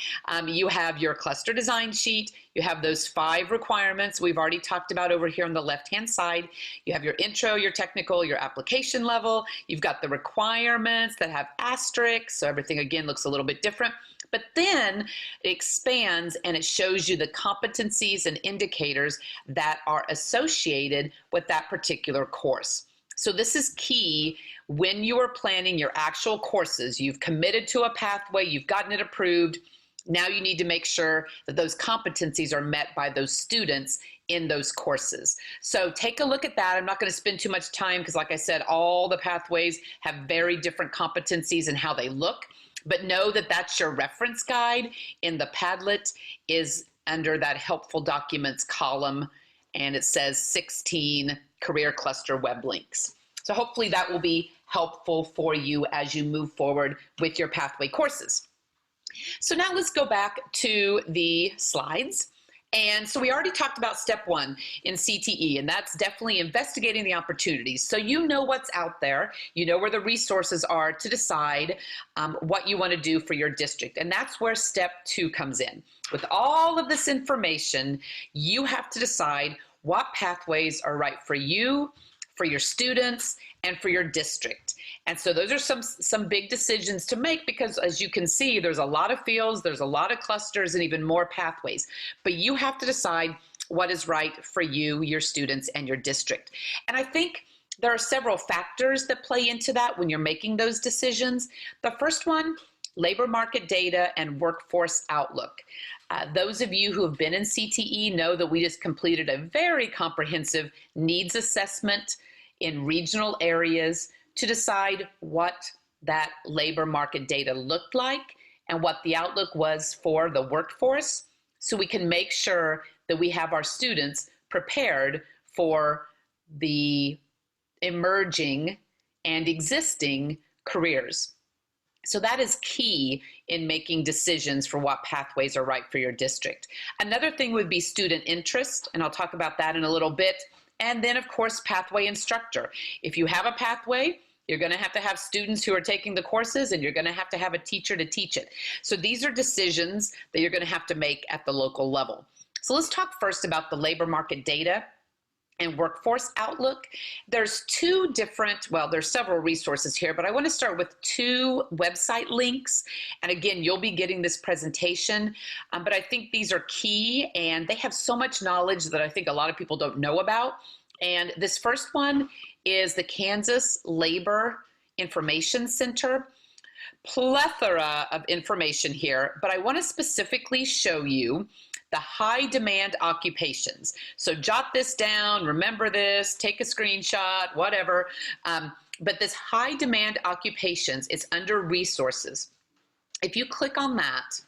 You have your cluster design sheet. You have those 5 requirements we've already talked about over here on the left-hand side. You have your intro, your technical, your application level. You've got the requirements that have asterisks, so everything again looks a little bit different. But then it expands and it shows you the competencies and indicators that are associated with that particular course. So this is key when you are planning your actual courses. You've committed to a pathway, you've gotten it approved. Now you need to make sure that those competencies are met by those students in those courses. So take a look at that. I'm not going to spend too much time because, like I said, all the pathways have very different competencies and how they look. But know that that's your reference guide in the Padlet is under that helpful documents column, and it says 16 career cluster web links. So hopefully that will be helpful for you as you move forward with your pathway courses. So now let's go back to the slides. And so we already talked about step 1 in CTE, and that's definitely investigating the opportunities. So you know what's out there, you know where the resources are to decide what you want to do for your district. And that's where step 2 comes in. With all of this information, you have to decide what pathways are right for you, for your students, and for your district. And so those are some big decisions to make because, as you can see, there's a lot of fields, there's a lot of clusters, and even more pathways. But you have to decide what is right for you, your students, and your district. And I think there are several factors that play into that when you're making those decisions. The first one, labor market data and workforce outlook. Those of you who have been in CTE know that we just completed a very comprehensive needs assessment in regional areas to decide what that labor market data looked like and what the outlook was for the workforce, so we can make sure that we have our students prepared for the emerging and existing careers. So that is key in making decisions for what pathways are right for your district. Another thing would be student interest, and I'll talk about that in a little bit. And then, of course, pathway instructor. If you have a pathway, you're going to have students who are taking the courses, and you're going to have a teacher to teach it. So these are decisions that you're going to have to make at the local level. So let's talk first about the labor market data and workforce outlook. There's there's several resources here, but I want to start with 2 website links. And again, you'll be getting this presentation, but I think these are key and they have so much knowledge that I think a lot of people don't know about. And this first one is the Kansas Labor Information Center. Plethora of information here, but I want to specifically show you the high demand occupations. So jot this down, remember this, take a screenshot, whatever. But this high demand occupations, it's under resources. If you click on that,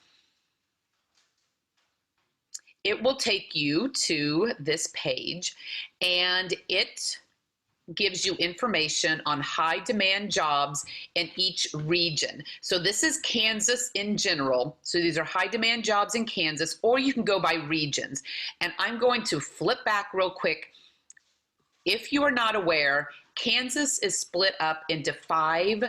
it will take you to this page, and it gives you information on high demand jobs in each region. So this is Kansas in general. So these are high demand jobs in Kansas, or you can go by regions. And I'm going to flip back real quick. If you are not aware, Kansas is split up into 5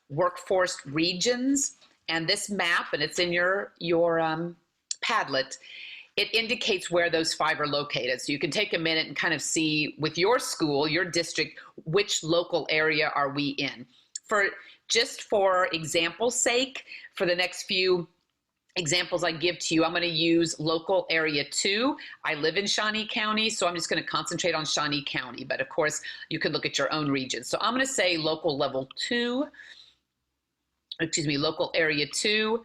workforce regions. And this map, and it's in your Padlet, it indicates where those 5 are located. So you can take a minute and kind of see with your school, your district, which local area are we in. Just for example's sake, for the next few examples I give to you, I'm going to use local area 2. I live in Shawnee County, so I'm just going to concentrate on Shawnee County. But of course, you can look at your own region. So I'm going to say local level 2, local area 2.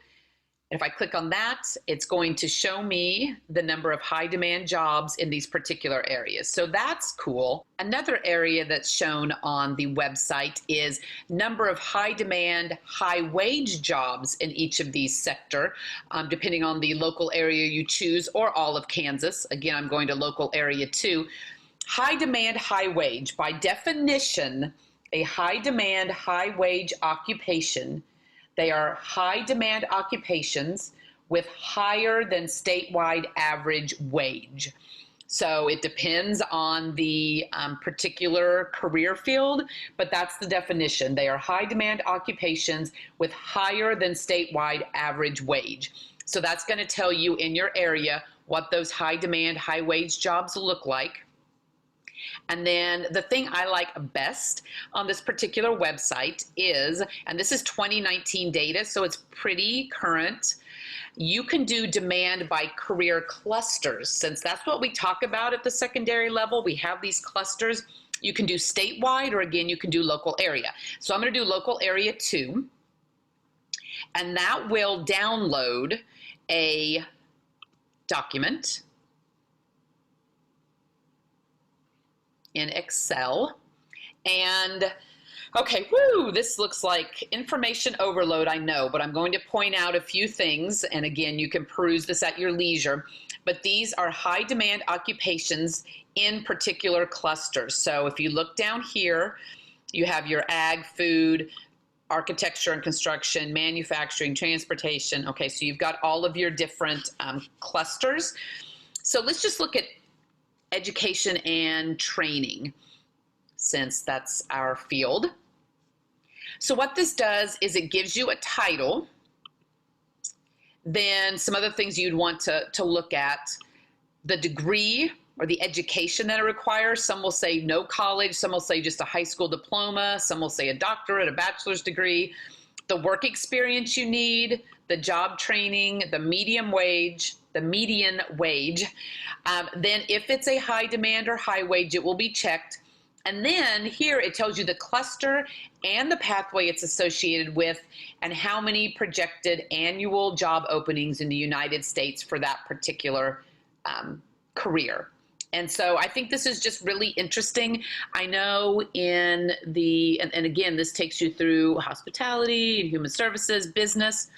If I click on that, it's going to show me the number of high demand jobs in these particular areas. So that's cool. Another area that's shown on the website is number of high demand, high wage jobs in each of these sector, depending on the local area you choose, or all of Kansas. Again, I'm going to local area 2. High demand, high wage. By definition, a high demand, high wage occupation, they are high demand occupations with higher than statewide average wage. So it depends on the particular career field, but that's the definition. They are high demand occupations with higher than statewide average wage. So that's going to tell you in your area what those high demand, high wage jobs look like. And then the thing I like best on this particular website is, and this is 2019 data, so it's pretty current, you can do demand by career clusters. Since that's what we talk about at the secondary level, we have these clusters. You can do statewide, or again, you can do local area. So I'm going to do local area 2, and that will download a document in Excel. And okay, this looks like information overload, I know, but I'm going to point out a few things. And again, you can peruse this at your leisure, but these are high demand occupations in particular clusters. So if you look down here, you have your ag, food, architecture and construction, manufacturing, transportation. Okay, so you've got all of your different clusters. So let's just look at education and training, since that's our field. So what this does is it gives you a title, then some other things you'd want to look at, the degree or the education that it requires. Some will say no college, some will say just a high school diploma, some will say a doctorate, a bachelor's degree, the work experience you need, the job training, the median wage. Then if it's a high demand or high wage, it will be checked. And then here it tells you the cluster and the pathway it's associated with, and how many projected annual job openings in the United States for that particular career. And so I think this is just really interesting. I know in the, and again, this takes you through hospitality and human services, business.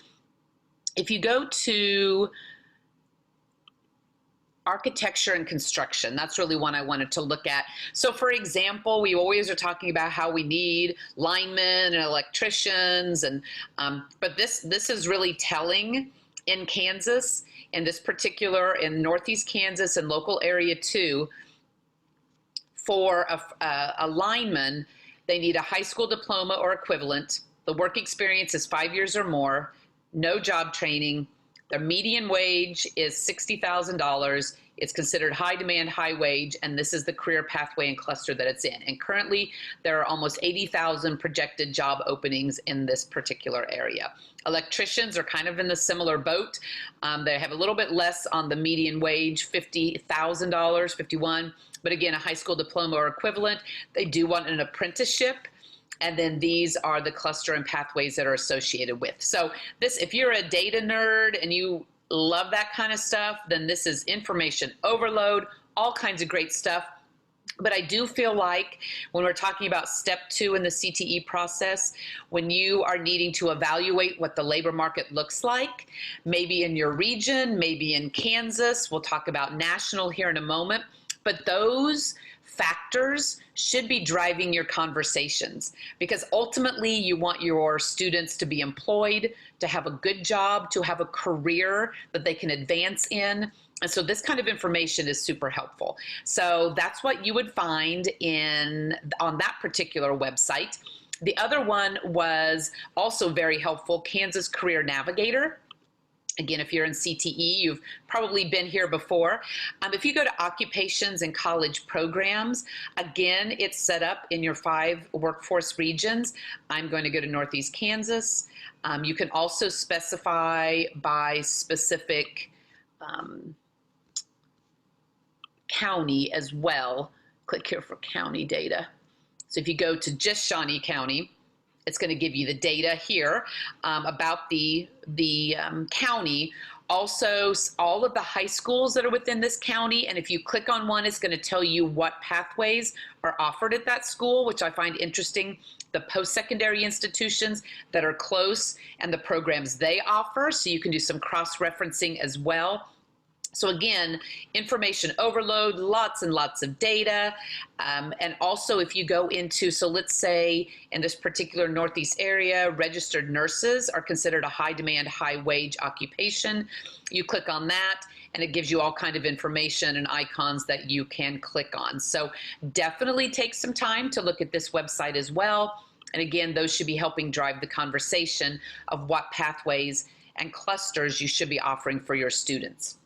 If you go to architecture and construction, that's really one I wanted to look at. So for example, we always are talking about how we need linemen and electricians, and but this is really telling in Kansas, in this particular, in Northeast Kansas and local area 2, for a lineman, they need a high school diploma or equivalent. The work experience is 5 years or more, no job training. Their median wage is $60,000. It's considered high demand, high wage, and this is the career pathway and cluster that it's in. And currently, there are almost 80,000 projected job openings in this particular area. Electricians are kind of in the similar boat. They have a little bit less on the median wage, $50,000, $51,000, but again, a high school diploma or equivalent. They do want an apprenticeship. And then these are the cluster and pathways that are associated with. So this, if you're a data nerd and you love that kind of stuff, then this is information overload, all kinds of great stuff. But I do feel like when we're talking about step 2 in the CTE process, when you are needing to evaluate what the labor market looks like, maybe in your region, maybe in Kansas, we'll talk about national here in a moment, but those factors should be driving your conversations, because ultimately you want your students to be employed, to have a good job, to have a career that they can advance in. And so this kind of information is super helpful. So that's what you would find on that particular website. The other one was also very helpful, Kansas Career Navigator. Again, if you're in CTE, you've probably been here before. If you go to occupations and college programs, again, it's set up in your 5 workforce regions. I'm going to go to Northeast Kansas. You can also specify by specific county as well. Click here for county data. So if you go to just Shawnee County, it's going to give you the data here about the county. Also, all of the high schools that are within this county, and if you click on one, it's going to tell you what pathways are offered at that school, which I find interesting. The post-secondary institutions that are close and the programs they offer, so you can do some cross-referencing as well. So again, information overload, lots and lots of data. And also if you go into, so let's say in this particular Northeast area, registered nurses are considered a high demand, high wage occupation. You click on that and it gives you all kind of information and icons that you can click on. So definitely take some time to look at this website as well. And again, those should be helping drive the conversation of what pathways and clusters you should be offering for your students.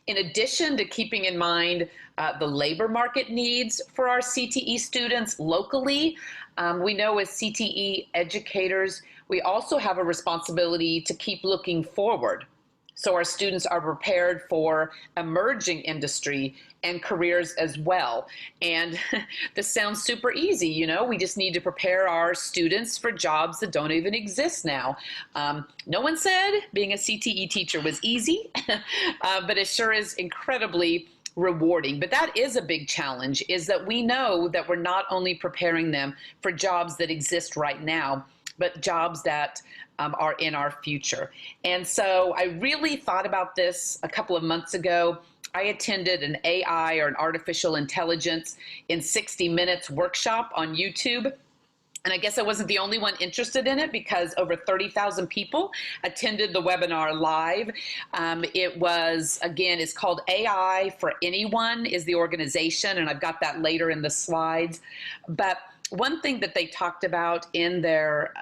In addition to keeping in mind the labor market needs for our CTE students locally, we know as CTE educators, we also have a responsibility to keep looking forward, so our students are prepared for emerging industry and careers as well. And this sounds super easy, you know, we just need to prepare our students for jobs that don't even exist now. No one said being a CTE teacher was easy, but it sure is incredibly rewarding. But that is a big challenge, is that we know that we're not only preparing them for jobs that exist right now, but jobs that are in our future. And so I really thought about this a couple of months ago. I attended an AI, or an artificial intelligence in 60 minutes workshop on YouTube. And I guess I wasn't the only one interested in it, because over 30,000 people attended the webinar live. It was, again, it's called AI for Anyone is the organization, and I've got that later in the slides. But one thing that they talked about in their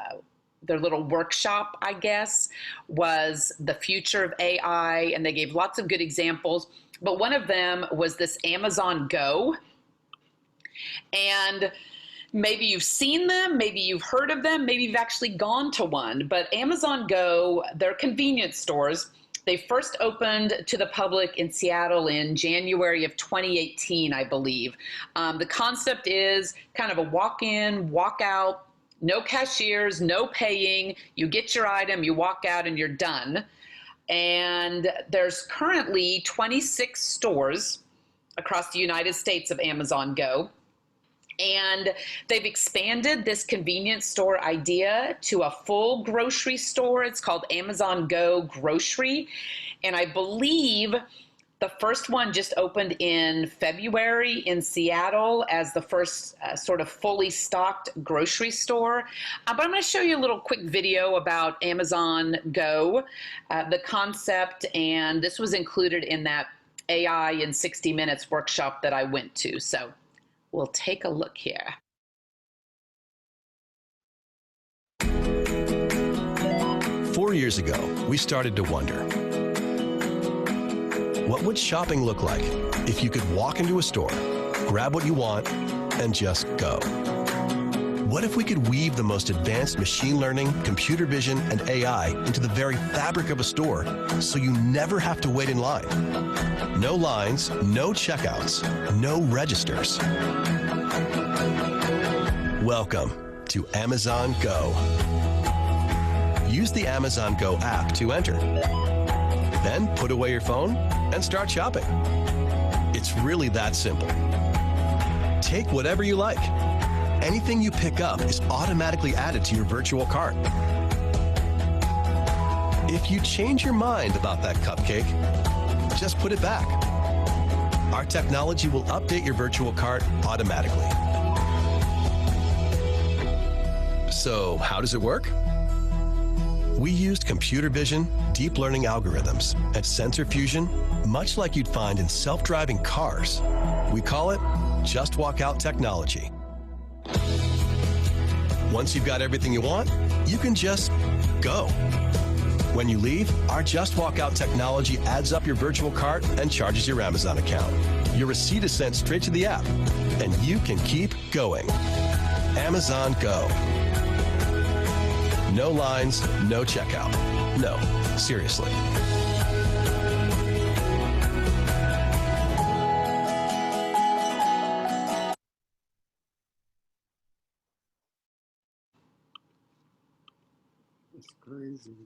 little workshop, I guess, was the future of AI, and they gave lots of good examples. But one of them was this Amazon Go. And maybe you've seen them, maybe you've heard of them, maybe you've actually gone to one. But Amazon Go, they're convenience stores. They first opened to the public in Seattle in January of 2018, I believe. The concept is kind of a walk-in, walk-out, no cashiers, no paying. You get your item, you walk out, and you're done. And there's currently 26 stores across the United States of Amazon Go. And they've expanded this convenience store idea to a full grocery store. It's called Amazon Go Grocery. And I believe the first one just opened in February in Seattle as the first sort of fully stocked grocery store. But I'm going to show you a little quick video about Amazon Go, the concept, and this was included in that AI in 60 minutes workshop that I went to. So we'll take a look here. Four years ago, we started to wonder, what would shopping look like if you could walk into a store, grab what you want, and just go? What if we could weave the most advanced machine learning, computer vision, and AI into the very fabric of a store so you never have to wait in line? No lines, no checkouts, no registers. Welcome to Amazon Go. Use the Amazon Go app to enter. Then put away your phone and start shopping. It's really that simple. Take whatever you like. Anything you pick up is automatically added to your virtual cart. If you change your mind about that cupcake, just put it back. Our technology will update your virtual cart automatically. So, how does it work? We used computer vision, deep learning algorithms, and sensor fusion, much like you'd find in self-driving cars. We call it Just Walk Out technology. Once you've got everything you want, you can just go. When you leave, our Just Walk Out technology adds up your virtual cart and charges your Amazon account. Your receipt is sent straight to the app, and you can keep going. Amazon Go. No lines, no checkout. No, seriously. It's crazy.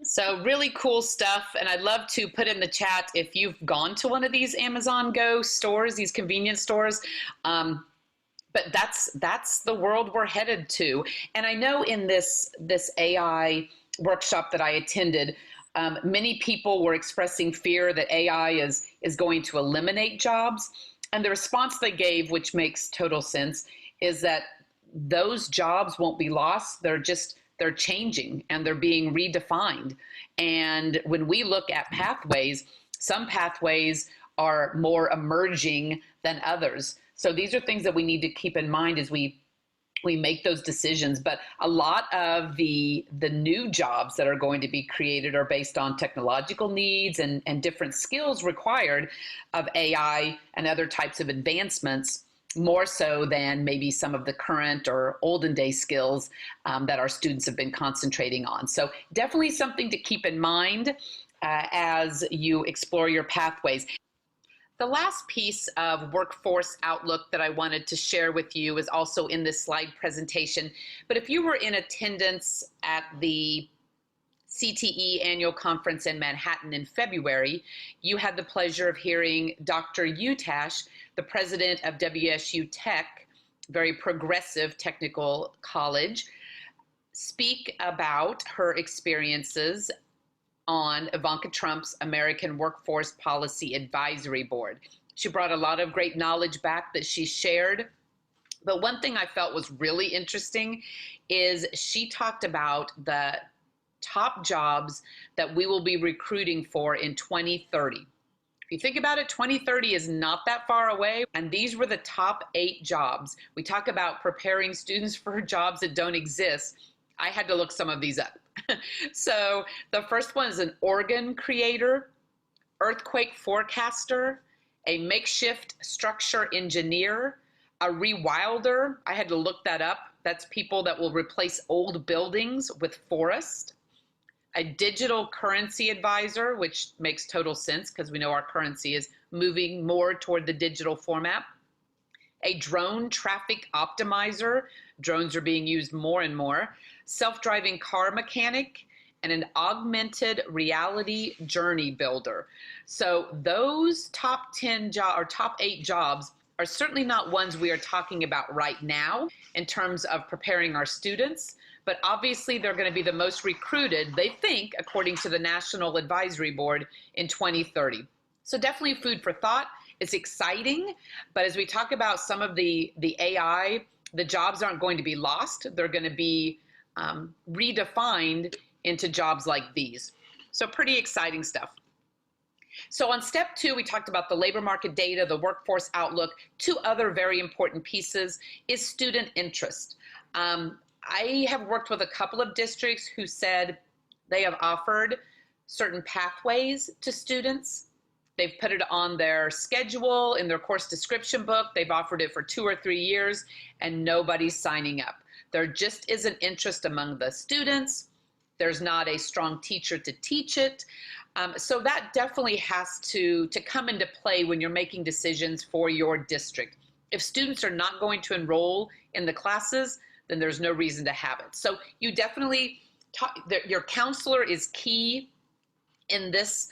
So really cool stuff. And I'd love to put in the chat if you've gone to one of these Amazon Go stores, these convenience stores. But that's the world we're headed to. And I know in this AI workshop that I attended, many people were expressing fear that AI is going to eliminate jobs. And the response they gave, which makes total sense, is that those jobs won't be lost. They're changing and they're being redefined. And when we look at pathways, some pathways are more emerging than others. So these are things that we need to keep in mind as we make those decisions. But a lot of the new jobs that are going to be created are based on technological needs and different skills required of AI and other types of advancements, more so than maybe some of the current or olden day skills that our students have been concentrating on. So definitely something to keep in mind as you explore your pathways. The last piece of workforce outlook that I wanted to share with you is also in this slide presentation. But if you were in attendance at the CTE annual conference in Manhattan in February, you had the pleasure of hearing Dr. Utash, the president of WSU Tech, very progressive technical college, speak about her experiences on Ivanka Trump's American Workforce Policy Advisory Board. She brought a lot of great knowledge back that she shared. But one thing I felt was really interesting is she talked about the top jobs that we will be recruiting for in 2030. If you think about it, 2030 is not that far away. And these were the top 8 jobs. We talk about preparing students for jobs that don't exist. I had to look some of these up. So the first one is an organ creator, earthquake forecaster, a makeshift structure engineer, a rewilder. I had to look that up. That's people that will replace old buildings with forest. A digital currency advisor, which makes total sense because we know our currency is moving more toward the digital format. A drone traffic optimizer. Drones are being used more and more. Self-driving car mechanic, and an augmented reality journey builder. So those top 10 or top 8 jobs are certainly not ones we are talking about right now in terms of preparing our students, but obviously they're going to be the most recruited, they think, according to the National Advisory Board, in 2030. So definitely food for thought. It's exciting, but as we talk about some of the AI, the jobs aren't going to be lost. They're going to be redefined into jobs like these. So pretty exciting stuff. So on step 2, we talked about the labor market data, the workforce outlook. 2 other very important pieces is student interest. I have worked with a couple of districts who said they have offered certain pathways to students. They've put it on their schedule, in their course description book. They've offered it for 2 or 3 years, and nobody's signing up. There just isn't interest among the students. There's not a strong teacher to teach it. So that definitely has to come into play when you're making decisions for your district. If students are not going to enroll in the classes, then there's no reason to have it. So you definitely, your counselor is key in this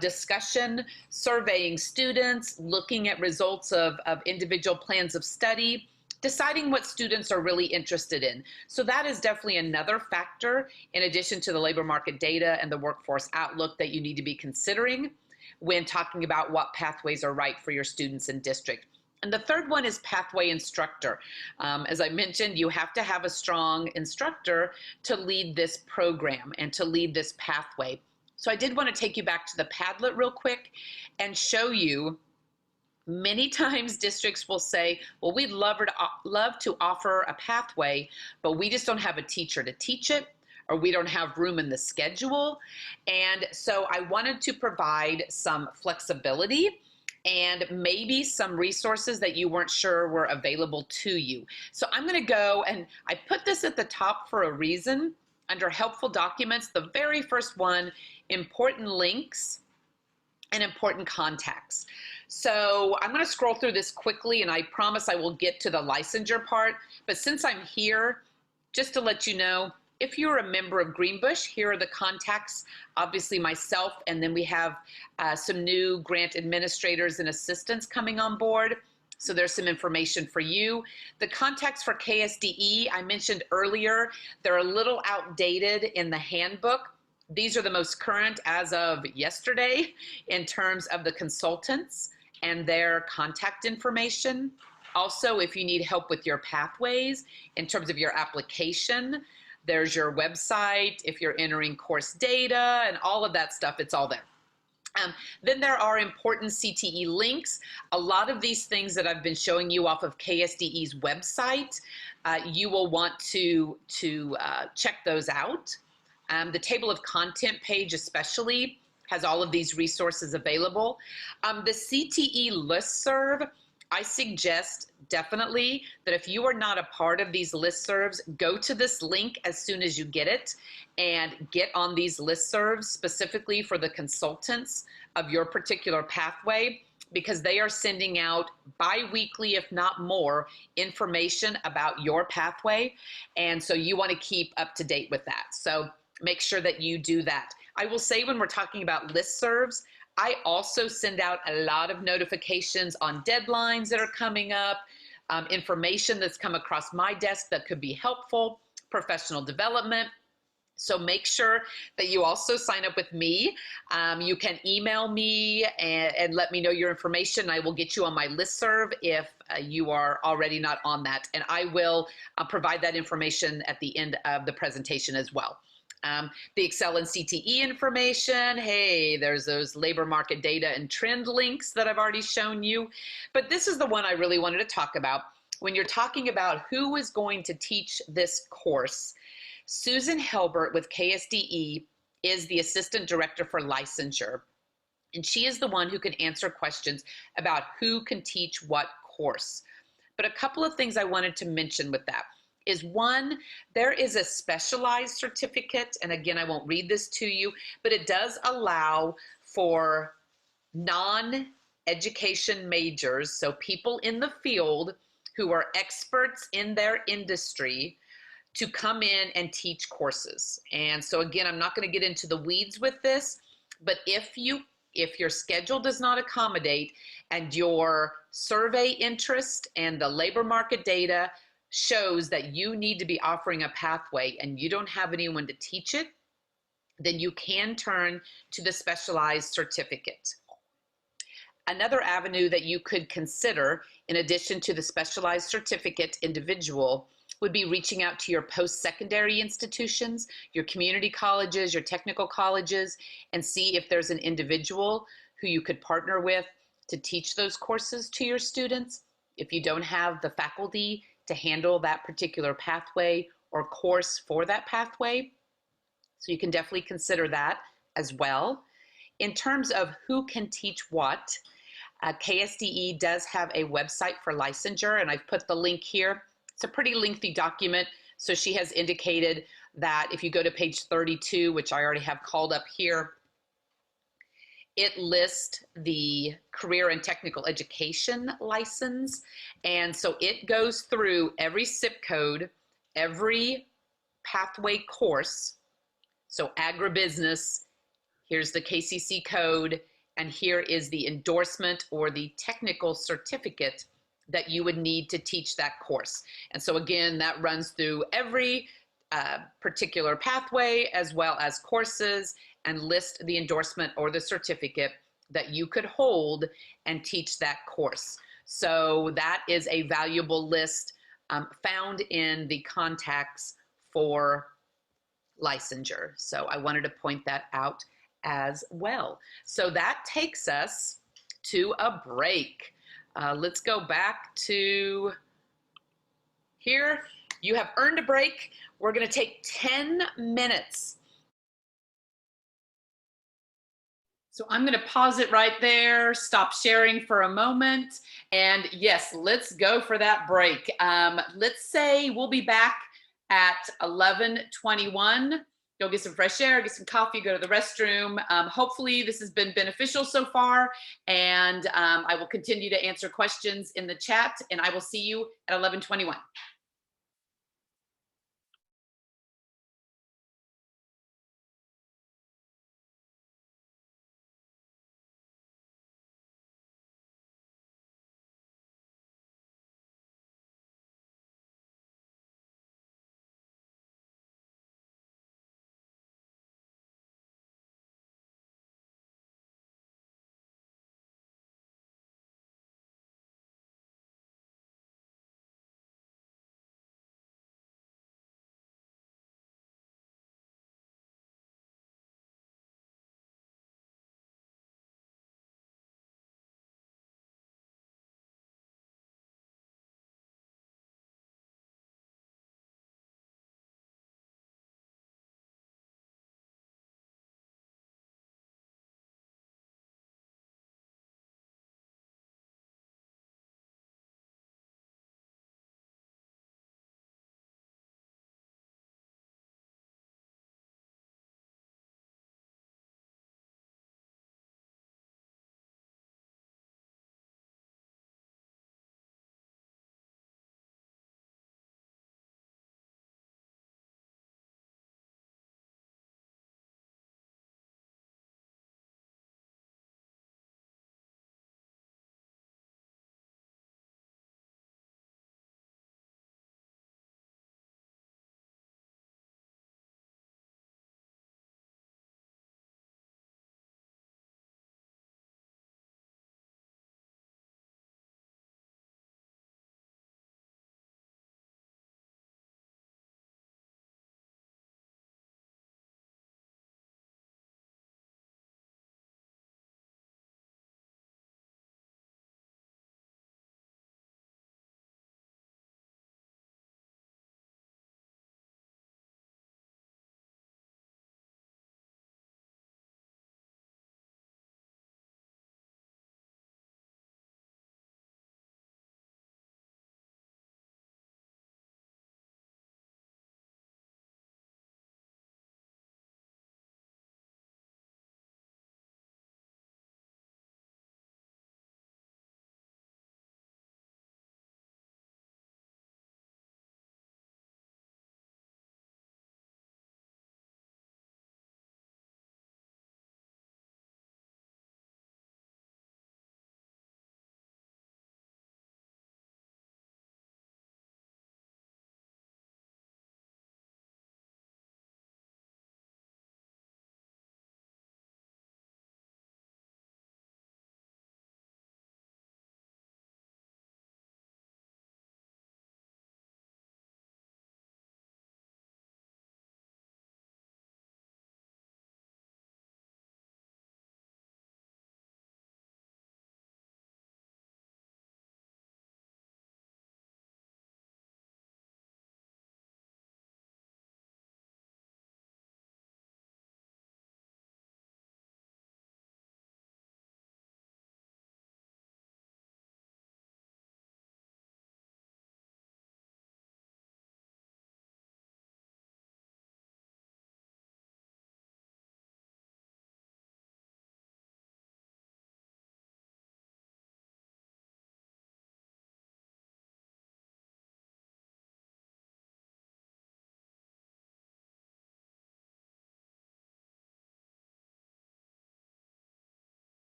discussion, surveying students, looking at results of individual plans of study, deciding what students are really interested in. So that is definitely another factor in addition to the labor market data and the workforce outlook that you need to be considering when talking about what pathways are right for your students in district. And the third one is pathway instructor. As I mentioned, you have to have a strong instructor to lead this program and to lead this pathway. So I did want to take you back to the Padlet real quick and show you many times districts will say, well, we'd love to offer a pathway, but we just don't have a teacher to teach it, or we don't have room in the schedule. And so I wanted to provide some flexibility and maybe some resources that you weren't sure were available to you. So I'm going to go, and I put this at the top for a reason. Under helpful documents, the very first one, important links and important contacts. So I'm going to scroll through this quickly, and I promise I will get to the licensure part. But since I'm here, just to let you know, if you're a member of Greenbush, here are the contacts, obviously myself, and then we have some new grant administrators and assistants coming on board. So there's some information for you. The contacts for KSDE, I mentioned earlier, they're a little outdated in the handbook. These are the most current as of yesterday in terms of the consultants and their contact information. Also, if you need help with your pathways in terms of your application, there's your website. If you're entering course data and all of that stuff, it's all there. Then there are important CTE links. A lot of these things that I've been showing you off of KSDE's website, you will want to check those out. The table of content page especially has all of these resources available. The CTE listserv, I suggest definitely that if you are not a part of these listservs, go to this link as soon as you get it and get on these listservs specifically for the consultants of your particular pathway, because they are sending out bi-weekly, if not more, information about your pathway. And so you want to keep up to date with that. So make sure that you do that. I will say when we're talking about listservs, I also send out a lot of notifications on deadlines that are coming up, information that's come across my desk that could be helpful, professional development. So make sure that you also sign up with me. You can email me and let me know your information. I will get you on my listserv if you are already not on that. And I will provide that information at the end of the presentation as well. The Excel and CTE information, hey, there's those labor market data and trend links that I've already shown you. But this is the one I really wanted to talk about. When you're talking about who is going to teach this course, Susan Helbert with KSDE is the Assistant Director for Licensure. And she is the one who can answer questions about who can teach what course. But a couple of things I wanted to mention with that is, one, there is a specialized certificate, and again, I won't read this to you, but it does allow for non-education majors, so people in the field who are experts in their industry, to come in and teach courses. And so again, I'm not going to get into the weeds with this, but if your schedule does not accommodate and your survey interest and the labor market data shows that you need to be offering a pathway and you don't have anyone to teach it, then you can turn to the specialized certificate. Another avenue that you could consider, in addition to the specialized certificate individual, would be reaching out to your post-secondary institutions, your community colleges, your technical colleges, and see if there's an individual who you could partner with to teach those courses to your students. If you don't have the faculty to handle that particular pathway or course for that pathway. So you can definitely consider that as well. In terms of who can teach what, KSDE does have a website for licensure, and I've put the link here. It's a pretty lengthy document, so she has indicated that if you go to page 32, which I already have called up here, it lists the career and technical education license. And so it goes through every zip code, every pathway course. So agribusiness, here's the KCC code, and here is the endorsement or the technical certificate that you would need to teach that course. And so again, that runs through every particular pathway as well as courses, and list the endorsement or the certificate that you could hold and teach that course. So that is a valuable list found in the contacts for licensure. So I wanted to point that out as well. So that takes us to a break. Let's go back to here. You have earned a break. We're going to take 10 minutes. So I'm going to pause it right there, stop sharing for a moment. And yes, let's go for that break. Let's say we'll be back at 11:21. Go get some fresh air, get some coffee, go to the restroom. Hopefully this has been beneficial so far. And I will continue to answer questions in the chat, and I will see you at 11:21.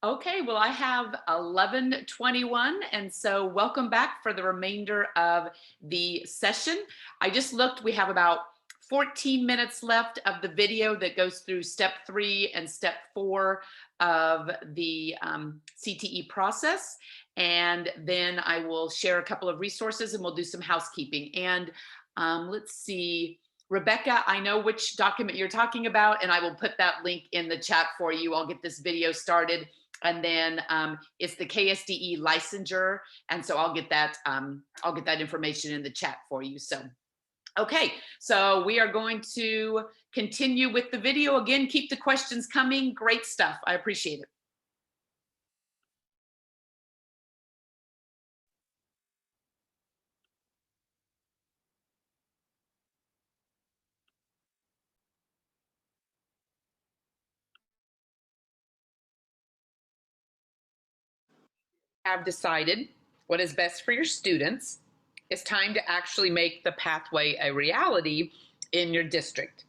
Okay, well, I have 11:21, and so welcome back for the remainder of the session. I just looked, we have about 14 minutes left of the video that goes through step 3 and step 4 of the CTE process. And then I will share a couple of resources and we'll do some housekeeping. And let's see, Rebecca, I know which document you're talking about, and I will put that link in the chat for you. I'll get this video started. And then it's the KSDE licensure, and so I'll get that information in the chat for you. So, okay, so we are going to continue with the video. Again, keep the questions coming. Great stuff. I appreciate it. Have decided what is best for your students, it's time to actually make the pathway a reality in your district.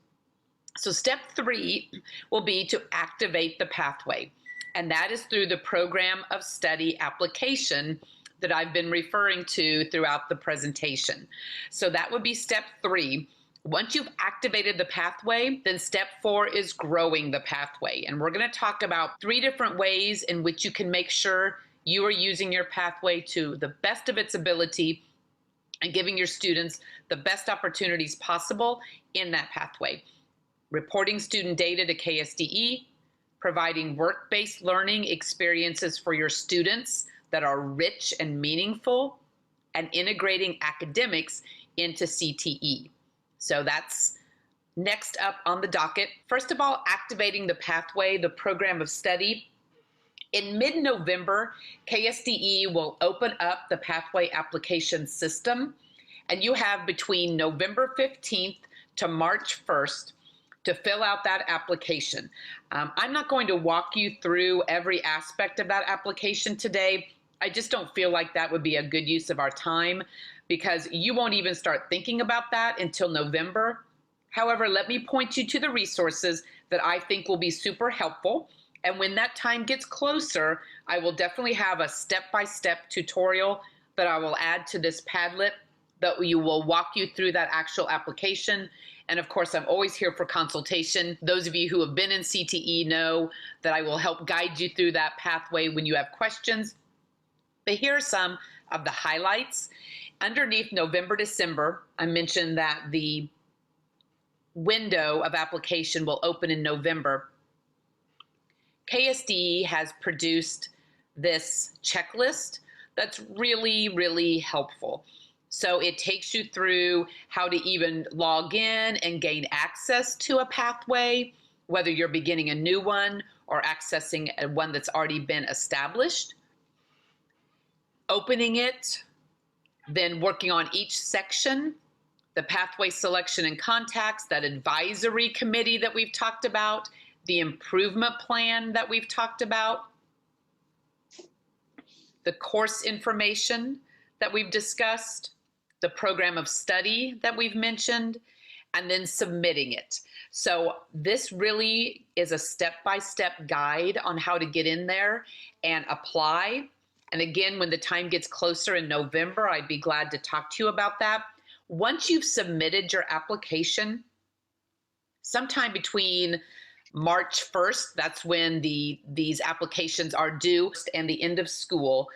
So step 3 will be to activate the pathway, and that is through the program of study application that I've been referring to throughout the presentation. So that would be step 3. Once you've activated the pathway, then step 4 is growing the pathway. And we're going to talk about 3 different ways in which you can make sure you are using your pathway to the best of its ability and giving your students the best opportunities possible in that pathway. Reporting student data to KSDE, providing work-based learning experiences for your students that are rich and meaningful, and integrating academics into CTE. So that's next up on the docket. First of all, activating the pathway, the program of study. In mid-November, KSDE will open up the pathway application system, and you have between November 15th to March 1st to fill out that application. I'm not going to walk you through every aspect of that application today. I just don't feel like that would be a good use of our time because you won't even start thinking about that until November. However, let me point you to the resources that I think will be super helpful. And when that time gets closer, I will definitely have a step-by-step tutorial that I will add to this Padlet that you will walk you through that actual application. And of course, I'm always here for consultation. Those of you who have been in CTE know that I will help guide you through that pathway when you have questions. But here are some of the highlights. Underneath November, December, I mentioned that the window of application will open in November. KSDE has produced this checklist that's really, really helpful. So it takes you through how to even log in and gain access to a pathway, whether you're beginning a new one or accessing one that's already been established. Opening it, then working on each section, the pathway selection and contacts, that advisory committee that we've talked about, the improvement plan that we've talked about, the course information that we've discussed, the program of study that we've mentioned, and then submitting it. So this really is a step-by-step guide on how to get in there and apply. And again, when the time gets closer in November, I'd be glad to talk to you about that. Once you've submitted your application, sometime between March 1st, that's when these applications are due, and the end of school,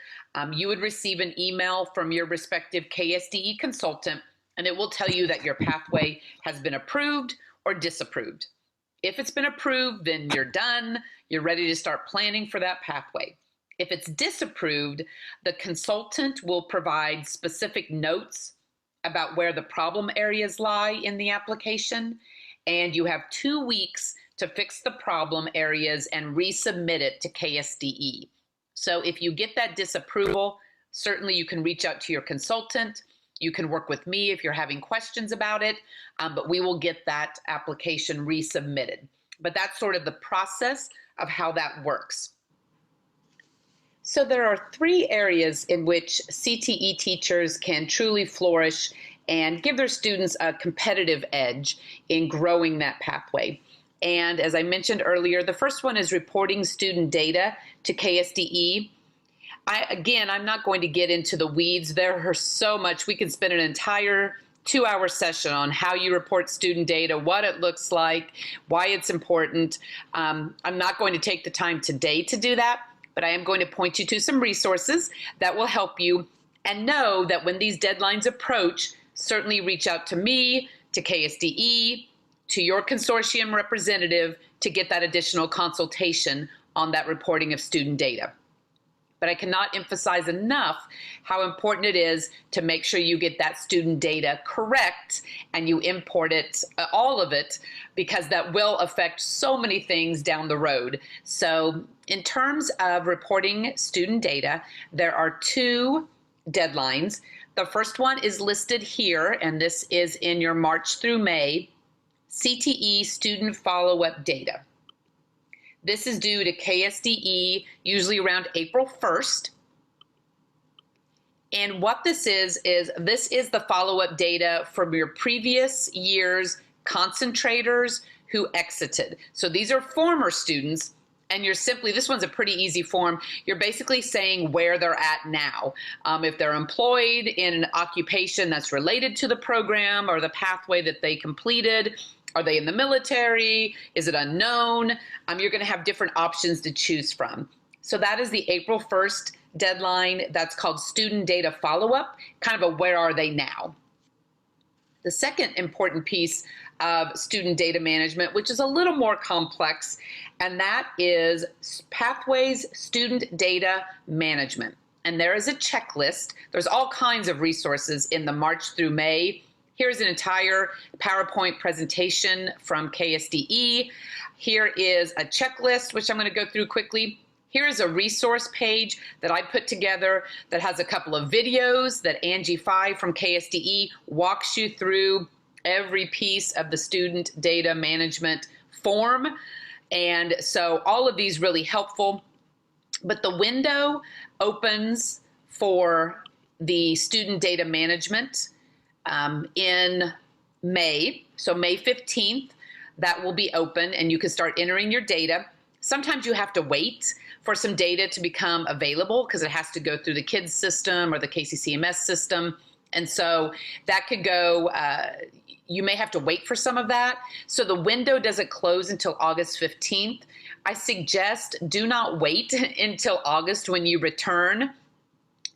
you would receive an email from your respective KSDE consultant, and it will tell you that your pathway has been approved or disapproved. If it's been approved, then you're done. You're ready to start planning for that pathway. If it's disapproved, the consultant will provide specific notes about where the problem areas lie in the application, and you have 2 weeks to fix the problem areas and resubmit it to KSDE. So if you get that disapproval, certainly you can reach out to your consultant. You can work with me if you're having questions about it, but we will get that application resubmitted. But that's sort of the process of how that works. So there are 3 areas in which CTE teachers can truly flourish and give their students a competitive edge in growing that pathway. And as I mentioned earlier, the first one is reporting student data to KSDE. I'm not going to get into the weeds. There are so much. We could spend an entire 2-hour session on how you report student data, what it looks like, why it's important. I'm not going to take the time today to do that, but I am going to point you to some resources that will help you, and know that when these deadlines approach, certainly reach out to me, to KSDE, to your consortium representative to get that additional consultation on that reporting of student data. But I cannot emphasize enough how important it is to make sure you get that student data correct and you import it, all of it, because that will affect so many things down the road. So in terms of reporting student data, there are 2 deadlines. The first one is listed here, and this is in your March through May CTE student follow-up data. This is due to KSDE usually around April 1st. And what this is the follow-up data from your previous year's concentrators who exited. So these are former students, and you're simply, this one's a pretty easy form. You're basically saying where they're at now. If they're employed in an occupation that's related to the program or the pathway that they completed. Are they in the military? Is it unknown? You're going to have different options to choose from. So that is the April 1st deadline. That's called student data follow-up, kind of a where are they now. The second important piece of student data management, which is a little more complex, and that is Pathways Student Data Management. And there is a checklist. There's all kinds of resources in the March through May. Here's an entire PowerPoint presentation from KSDE. Here is a checklist, which I'm going to go through quickly. Here's a resource page that I put together that has a couple of videos that Angie Fye from KSDE walks you through every piece of the student data management form. And so all of these really helpful. But the window opens for the student data management in May. So May 15th, that will be open and you can start entering your data. Sometimes you have to wait for some data to become available because it has to go through the KIDS system or the KCCMS system. And so that could go, you may have to wait for some of that. So the window doesn't close until August 15th. I suggest do not wait until August when you return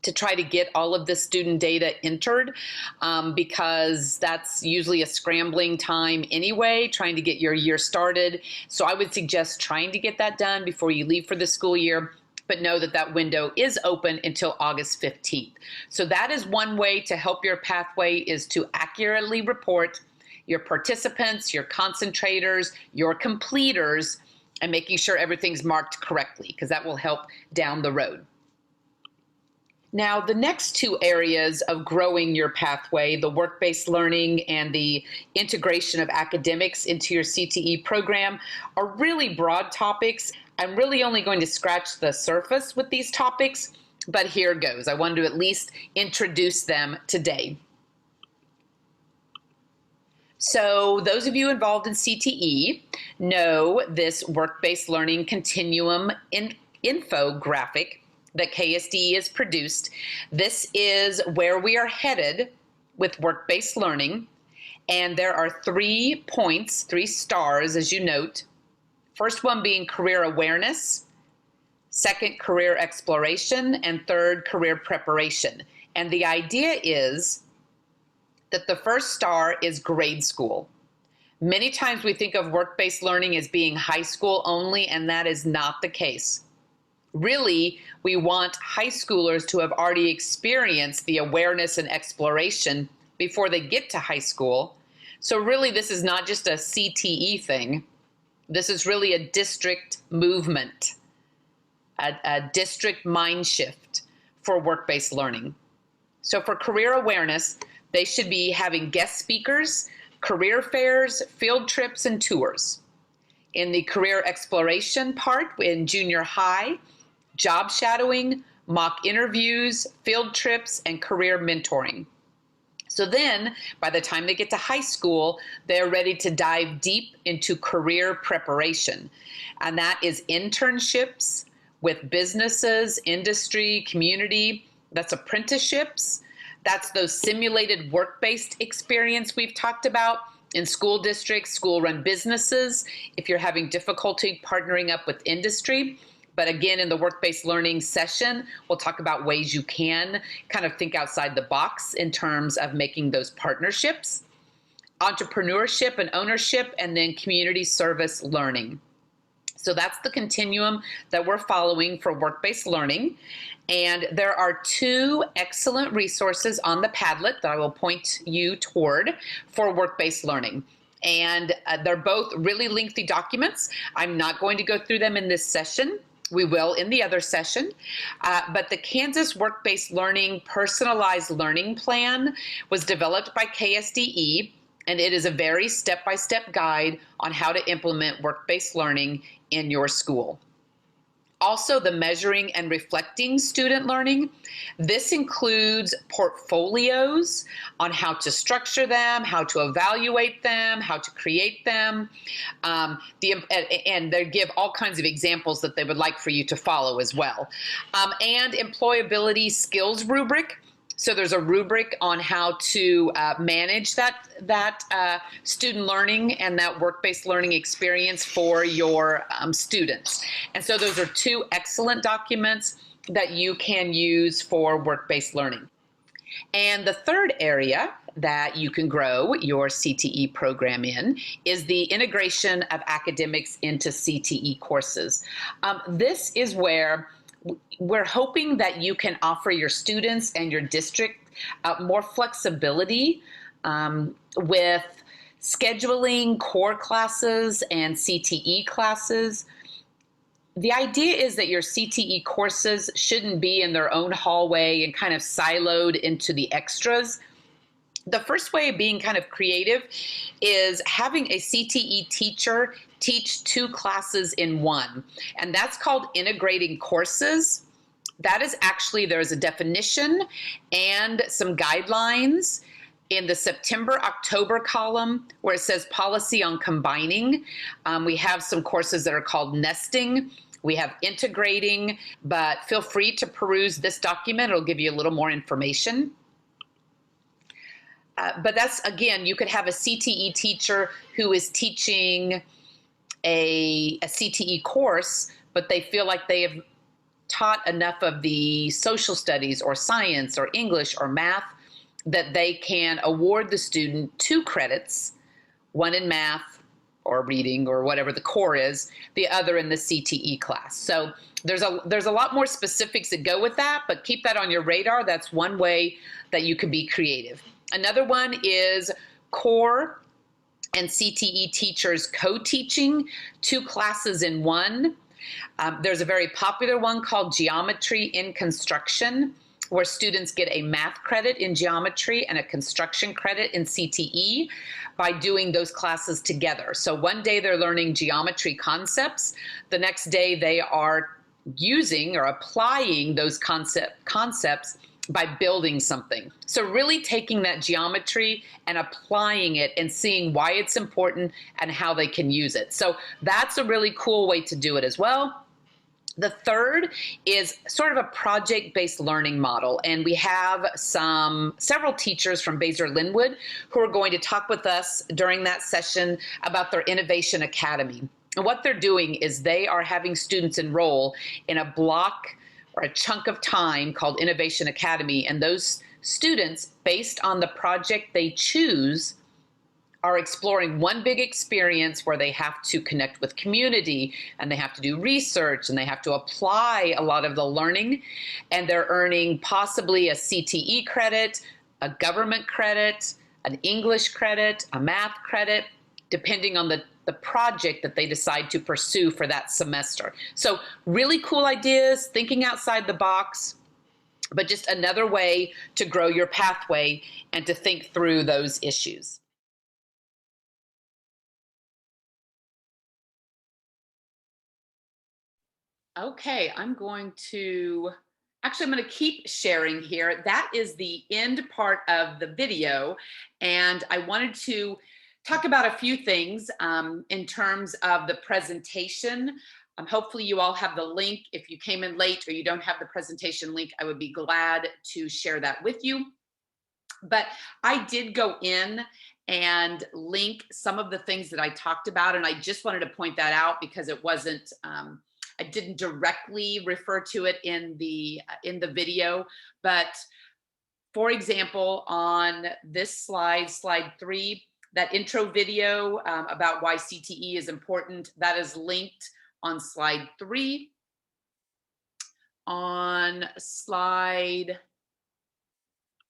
to try to get all of this student data entered, because that's usually a scrambling time anyway, trying to get your year started. So I would suggest trying to get that done before you leave for the school year, but know that that window is open until August 15th. So that is one way to help your pathway, is to accurately report your participants, your concentrators, your completers, and making sure everything's marked correctly, because that will help down the road. Now, the next 2 areas of growing your pathway, the work-based learning and the integration of academics into your CTE program, are really broad topics. I'm really only going to scratch the surface with these topics, but here goes. I wanted to at least introduce them today. So those of you involved in CTE know this work-based learning continuum infographic that KSDE has produced. This is where we are headed with work-based learning. And there are 3 points, 3 stars, as you note. First one being career awareness, second, career exploration, and third, career preparation. And the idea is that the first star is grade school. Many times we think of work-based learning as being high school only, and that is not the case. Really, we want high schoolers to have already experienced the awareness and exploration before they get to high school. So really, this is not just a CTE thing. This is really a district movement, a district mind shift for work-based learning. So for career awareness, they should be having guest speakers, career fairs, field trips, and tours. In the career exploration part in junior high, job shadowing, mock interviews, field trips, and career mentoring. So So then, by the time they get to high school, they're ready to dive deep into career preparation. And that is internships with businesses, industry, community. That's apprenticeships. That's those simulated work-based experience we've talked about in school districts, school-run businesses, if you're having difficulty partnering up with industry. But again, in the work-based learning session, we'll talk about ways you can kind of think outside the box in terms of making those partnerships, entrepreneurship and ownership, and then community service learning. So that's the continuum that we're following for work-based learning. And there are two excellent resources on the Padlet that I will point you toward for work-based learning. And they're both really lengthy documents. I'm not going to go through them in this session. We will in the other session. But the Kansas Work-Based Learning Personalized Learning Plan was developed by KSDE, and it is a very step-by-step guide on how to implement work-based learning in your school. Also, the measuring and reflecting student learning. This includes portfolios on how to structure them, how to evaluate them, how to create them, and they give all kinds of examples that they would like for you to follow as well. And employability skills rubric. So there's a rubric on how to manage that student learning and that work-based learning experience for your students. And so those are two excellent documents that you can use for work-based learning. And the third area that you can grow your CTE program in is the integration of academics into CTE courses. This is where we're hoping that you can offer your students and your district more flexibility with scheduling core classes and CTE classes. The idea is that your CTE courses shouldn't be in their own hallway and kind of siloed into the extras. The first way of being kind of creative is having a CTE teacher teach two classes in one, and that's called integrating courses. That is actually, there's a definition and some guidelines in the September-October column where it says policy on combining. We have some courses that are called nesting. We have integrating, but feel free to peruse this document. It'll give you a little more information. But that's, again, you could have a CTE teacher who is teaching a CTE course, but they feel like they have taught enough of the social studies or science or English or math that they can award the student 2 credits, one in math or reading or whatever the core is, the other in the CTE class. So there's a lot more specifics that go with that, but keep that on your radar. That's one way that you can be creative. Another one is core and CTE teachers co-teaching 2 classes in one. There's a very popular one called Geometry in Construction, where students get a math credit in geometry and a construction credit in CTE by doing those classes together. So one day they're learning geometry concepts. The next day they are using or applying those concepts by building something. So really taking that geometry and applying it and seeing why it's important and how they can use it. So that's a really cool way to do it as well. The third is sort of a project-based learning model, and we have several teachers from Basel-Linwood who are going to talk with us during that session about their Innovation Academy. And what they're doing is they are having students enroll in a block or a chunk of time called Innovation Academy, and those students, based on the project they choose, are exploring one big experience where they have to connect with community and they have to do research and they have to apply a lot of the learning, and they're earning possibly a CTE credit, a government credit, an English credit, a math credit, depending on the project that they decide to pursue for that semester. So really cool ideas, thinking outside the box, but just another way to grow your pathway and to think through those issues. Okay, I'm going to Actually, I'm going to keep sharing here. That is the end part of the video. And I wanted to talk about a few things in terms of the presentation. Hopefully you all have the link. If you came in late or you don't have the presentation link, I would be glad to share that with you. But I did go in and link some of the things that I talked about. And I just wanted to point that out because it wasn't, I didn't directly refer to it in the video. But for example, on this slide, slide 3, that intro video about why CTE is important, that is linked on slide 3. On slide,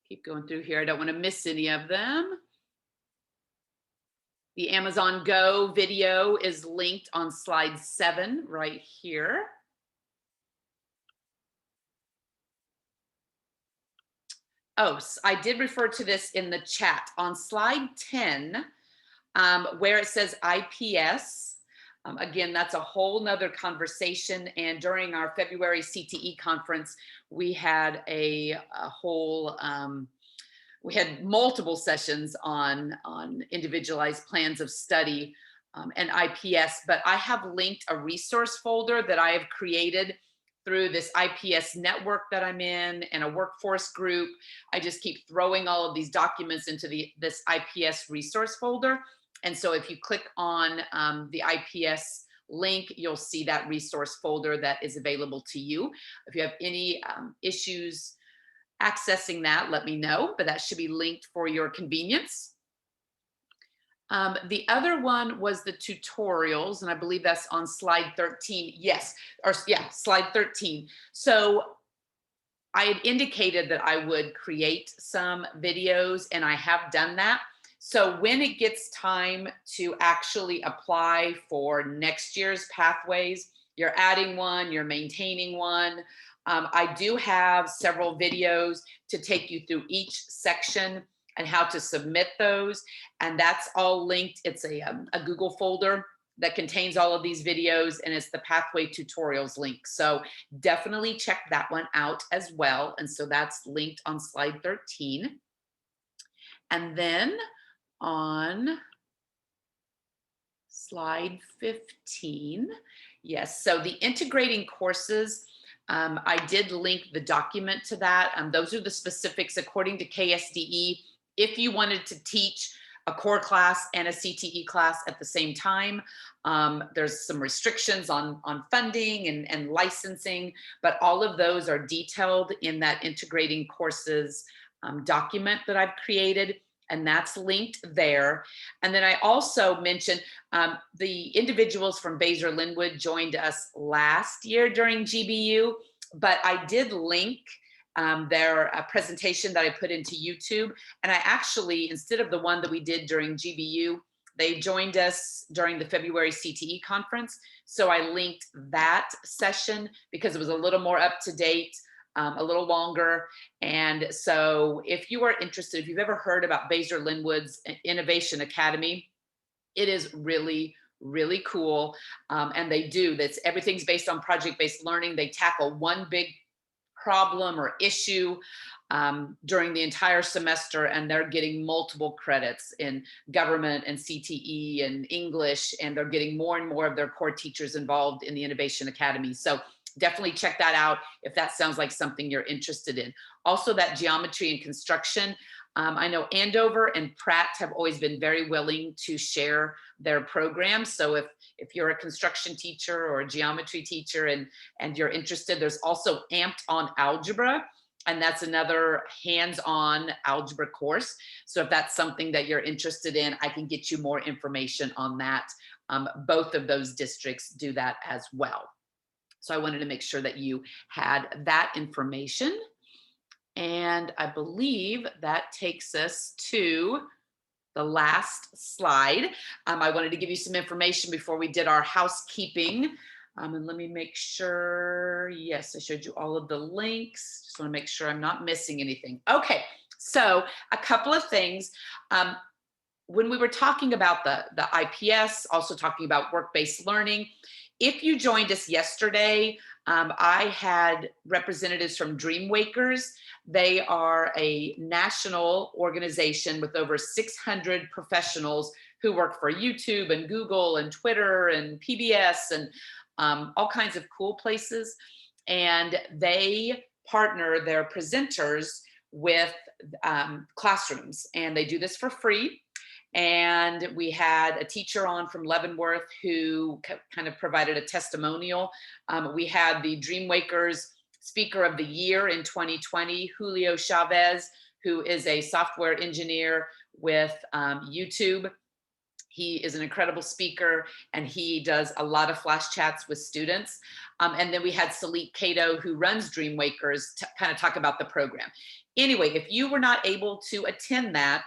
keep going through here, I don't want to miss any of them. The Amazon Go video is linked on slide 7 right here. Oh, I did refer to this in the chat. On slide 10, where it says IPS, again, that's a whole nother conversation. And during our February CTE conference, we had a whole, we had multiple sessions on individualized plans of study and IPS, but I have linked a resource folder that I have created through this IPS network that I'm in and a workforce group. I just keep throwing all of these documents into this IPS resource folder. And so if you click on the IPS link, you'll see that resource folder that is available to you. If you have any issues accessing that, let me know, but that should be linked for your convenience. The other one was the tutorials, and I believe that's on slide 13. Yes, or yeah, slide 13. So I had indicated that I would create some videos, and I have done that. So when it gets time to actually apply for next year's pathways, you're adding one, you're maintaining one. I do have several videos to take you through each section and how to submit those. And that's all linked. It's a Google folder that contains all of these videos, and it's the pathway tutorials link. So definitely check that one out as well. And so that's linked on slide 13. And then on slide 15, yes, so the integrating courses, I did link the document to that. Those are the specifics according to KSDE. If you wanted to teach a core class and a CTE class at the same time, there's some restrictions on funding and licensing, but all of those are detailed in that integrating courses document that I've created, and that's linked there. And then I also mentioned the individuals from Basel-Linwood joined us last year during GBU, but I did link their presentation that I put into YouTube. And I actually, instead of the one that we did during GBU, they joined us during the February CTE conference. So I linked that session because it was a little more up to date, a little longer. And so if you are interested, if you've ever heard about Basel-Linwood's Innovation Academy, it is really, really cool. And everything's based on project-based learning. They tackle one big problem or issue during the entire semester, and they're getting multiple credits in government and CTE and English, and they're getting more and more of their core teachers involved in the Innovation Academy. So definitely check that out if that sounds like something you're interested in. Also, that geometry and construction, I know Andover and Pratt have always been very willing to share their programs. So if you're a construction teacher or a geometry teacher and you're interested, there's also Amped on Algebra, and that's another hands-on algebra course. So if that's something that you're interested in, I can get you more information on that. Both of those districts do that as well. So I wanted to make sure that you had that information. And I believe that takes us to the last slide. I wanted to give you some information before we did our housekeeping. And let me make sure, yes, I showed you all of the links. Just want to make sure I'm not missing anything. Okay, so a couple of things. When we were talking about the IPS, also talking about work-based learning, if you joined us yesterday, I had representatives from Dreamwakers. They are a national organization with over 600 professionals who work for YouTube and Google and Twitter and PBS and all kinds of cool places. And they partner their presenters with classrooms, and they do this for free. And we had a teacher on from Leavenworth who kind of provided a testimonial. We had the Dreamwakers Speaker of the Year in 2020, Julio Chavez, who is a software engineer with YouTube. He is an incredible speaker, and he does a lot of flash chats with students. And then we had Salit Cato, who runs Dreamwakers, to kind of talk about the program. Anyway, if you were not able to attend that,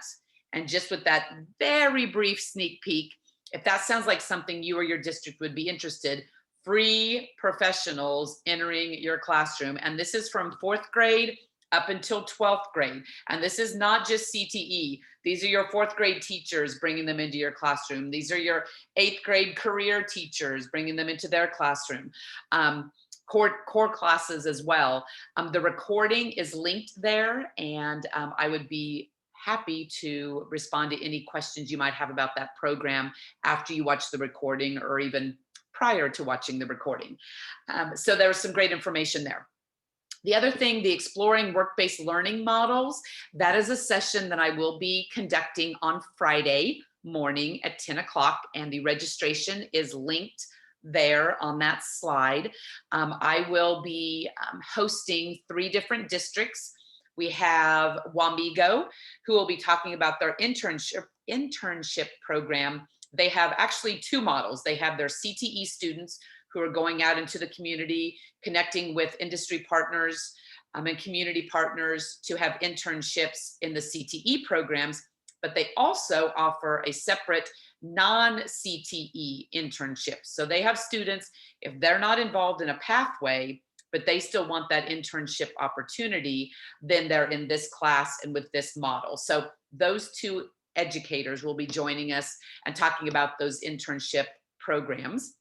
and just with that very brief sneak peek, if that sounds like something you or your district would be interested, free professionals entering your classroom. And this is from 4th grade up until 12th grade. And this is not just CTE. These are your 4th grade teachers bringing them into your classroom. These are your 8th grade career teachers bringing them into their classroom. Core classes as well. The recording is linked there, and I would be happy to respond to any questions you might have about that program after you watch the recording or even prior to watching the recording. So there was some great information there. The other thing, the Exploring Work-Based Learning Models, that is a session that I will be conducting on Friday morning at 10 o'clock, and the registration is linked there on that slide. I will be hosting 3 different districts. We have Wamego, who will be talking about their internship program. They have actually 2 models. They have their CTE students who are going out into the community, connecting with industry partners and community partners to have internships in the CTE programs, but they also offer a separate non-CTE internship. So they have students, if they're not involved in a pathway, but they still want that internship opportunity, then they're in this class and with this model. So those 2 educators will be joining us and talking about those internship programs.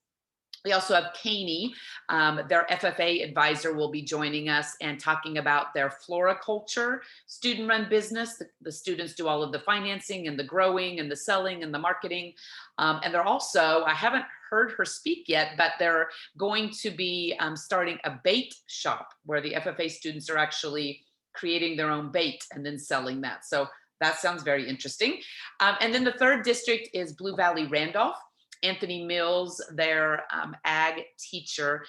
We also have Caney, their FFA advisor, will be joining us and talking about their floriculture student-run business. The students do all of the financing and the growing and the selling and the marketing. And they're also, I haven't heard her speak yet, but they're going to be starting a bait shop where the FFA students are actually creating their own bait and then selling that. So that sounds very interesting. And then the 3rd district is Blue Valley Randolph. Anthony Mills, their ag teacher,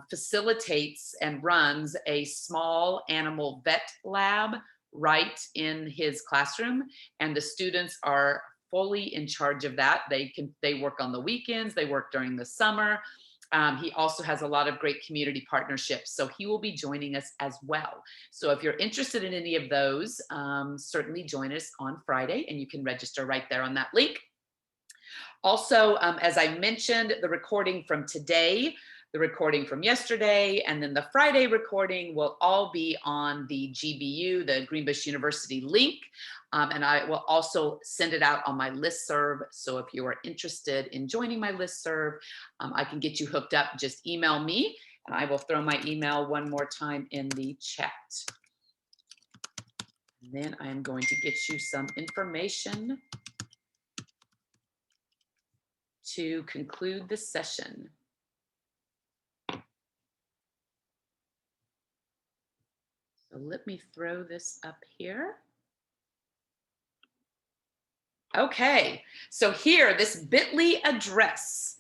facilitates and runs a small animal vet lab right in his classroom, and the students are fully in charge of that. They work on the weekends, they work during the summer. He also has a lot of great community partnerships, so he will be joining us as well. So if you're interested in any of those, certainly join us on Friday, and you can register right there on that link. Also, as I mentioned, the recording from today, the recording from yesterday, and then the Friday recording will all be on the GBU, the Greenbush University link. And I will also send it out on my listserv. So if you are interested in joining my listserv, I can get you hooked up. Just email me, and I will throw my email one more time in the chat. And then I am going to get you some information to conclude the session. So let me throw this up here. Okay, so here, this bit.ly address,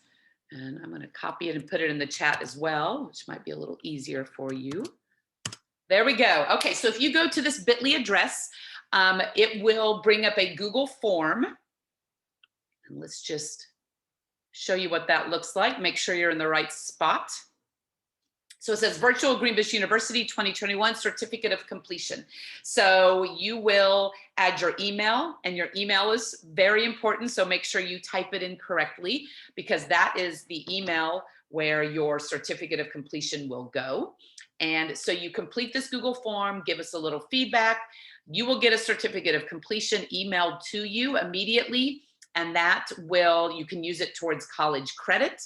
and I'm going to copy it and put it in the chat as well, which might be a little easier for you. There we go. Okay, so if you go to this bit.ly address, it will bring up a Google form. And let's just show you what that looks like. Make sure you're in the right spot. So it says Virtual Greenbush University 2021 Certificate of Completion. So you will add your email, and your email is very important. So make sure you type it in correctly, because that is the email where your certificate of completion will go. And so you complete this Google form, give us a little feedback. You will get a certificate of completion emailed to you immediately. And that will, you can use it towards college credit,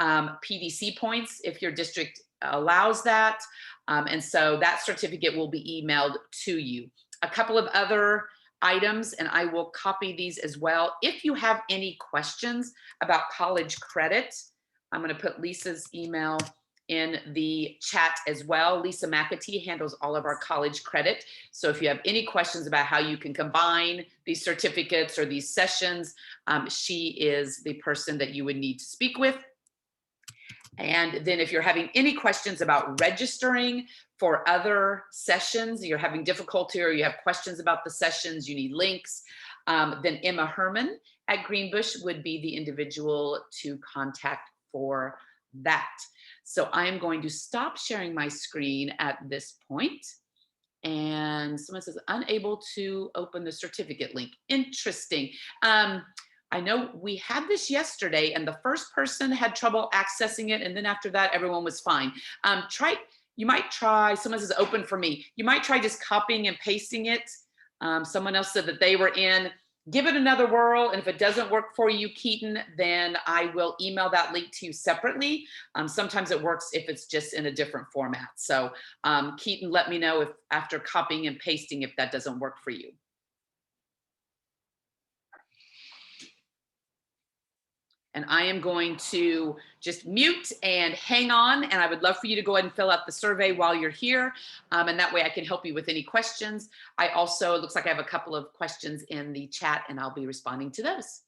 PDC points if your district allows that. And so that certificate will be emailed to you. A couple of other items, and I will copy these as well. If you have any questions about college credit, I'm going to put Lisa's email in the chat as well. Lisa McAtee handles all of our college credit. So if you have any questions about how you can combine these certificates or these sessions, she is the person that you would need to speak with. And then if you're having any questions about registering for other sessions, you're having difficulty or you have questions about the sessions, you need links, then Emma Herman at Greenbush would be the individual to contact for that. So I am going to stop sharing my screen at this point. And someone says, unable to open the certificate link. Interesting. I know we had this yesterday and the first person had trouble accessing it. And then after that, everyone was fine. You might try, someone says open for me. You might try just copying and pasting it. Someone else said that they were in. Give it another whirl. And if it doesn't work for you, Keaton, then I will email that link to you separately. Sometimes it works if it's just in a different format. So Keaton, let me know if after copying and pasting, if that doesn't work for you. And I am going to just mute and hang on. And I would love for you to go ahead and fill out the survey while you're here. And that way I can help you with any questions. I also, it looks like I have a couple of questions in the chat and I'll be responding to those.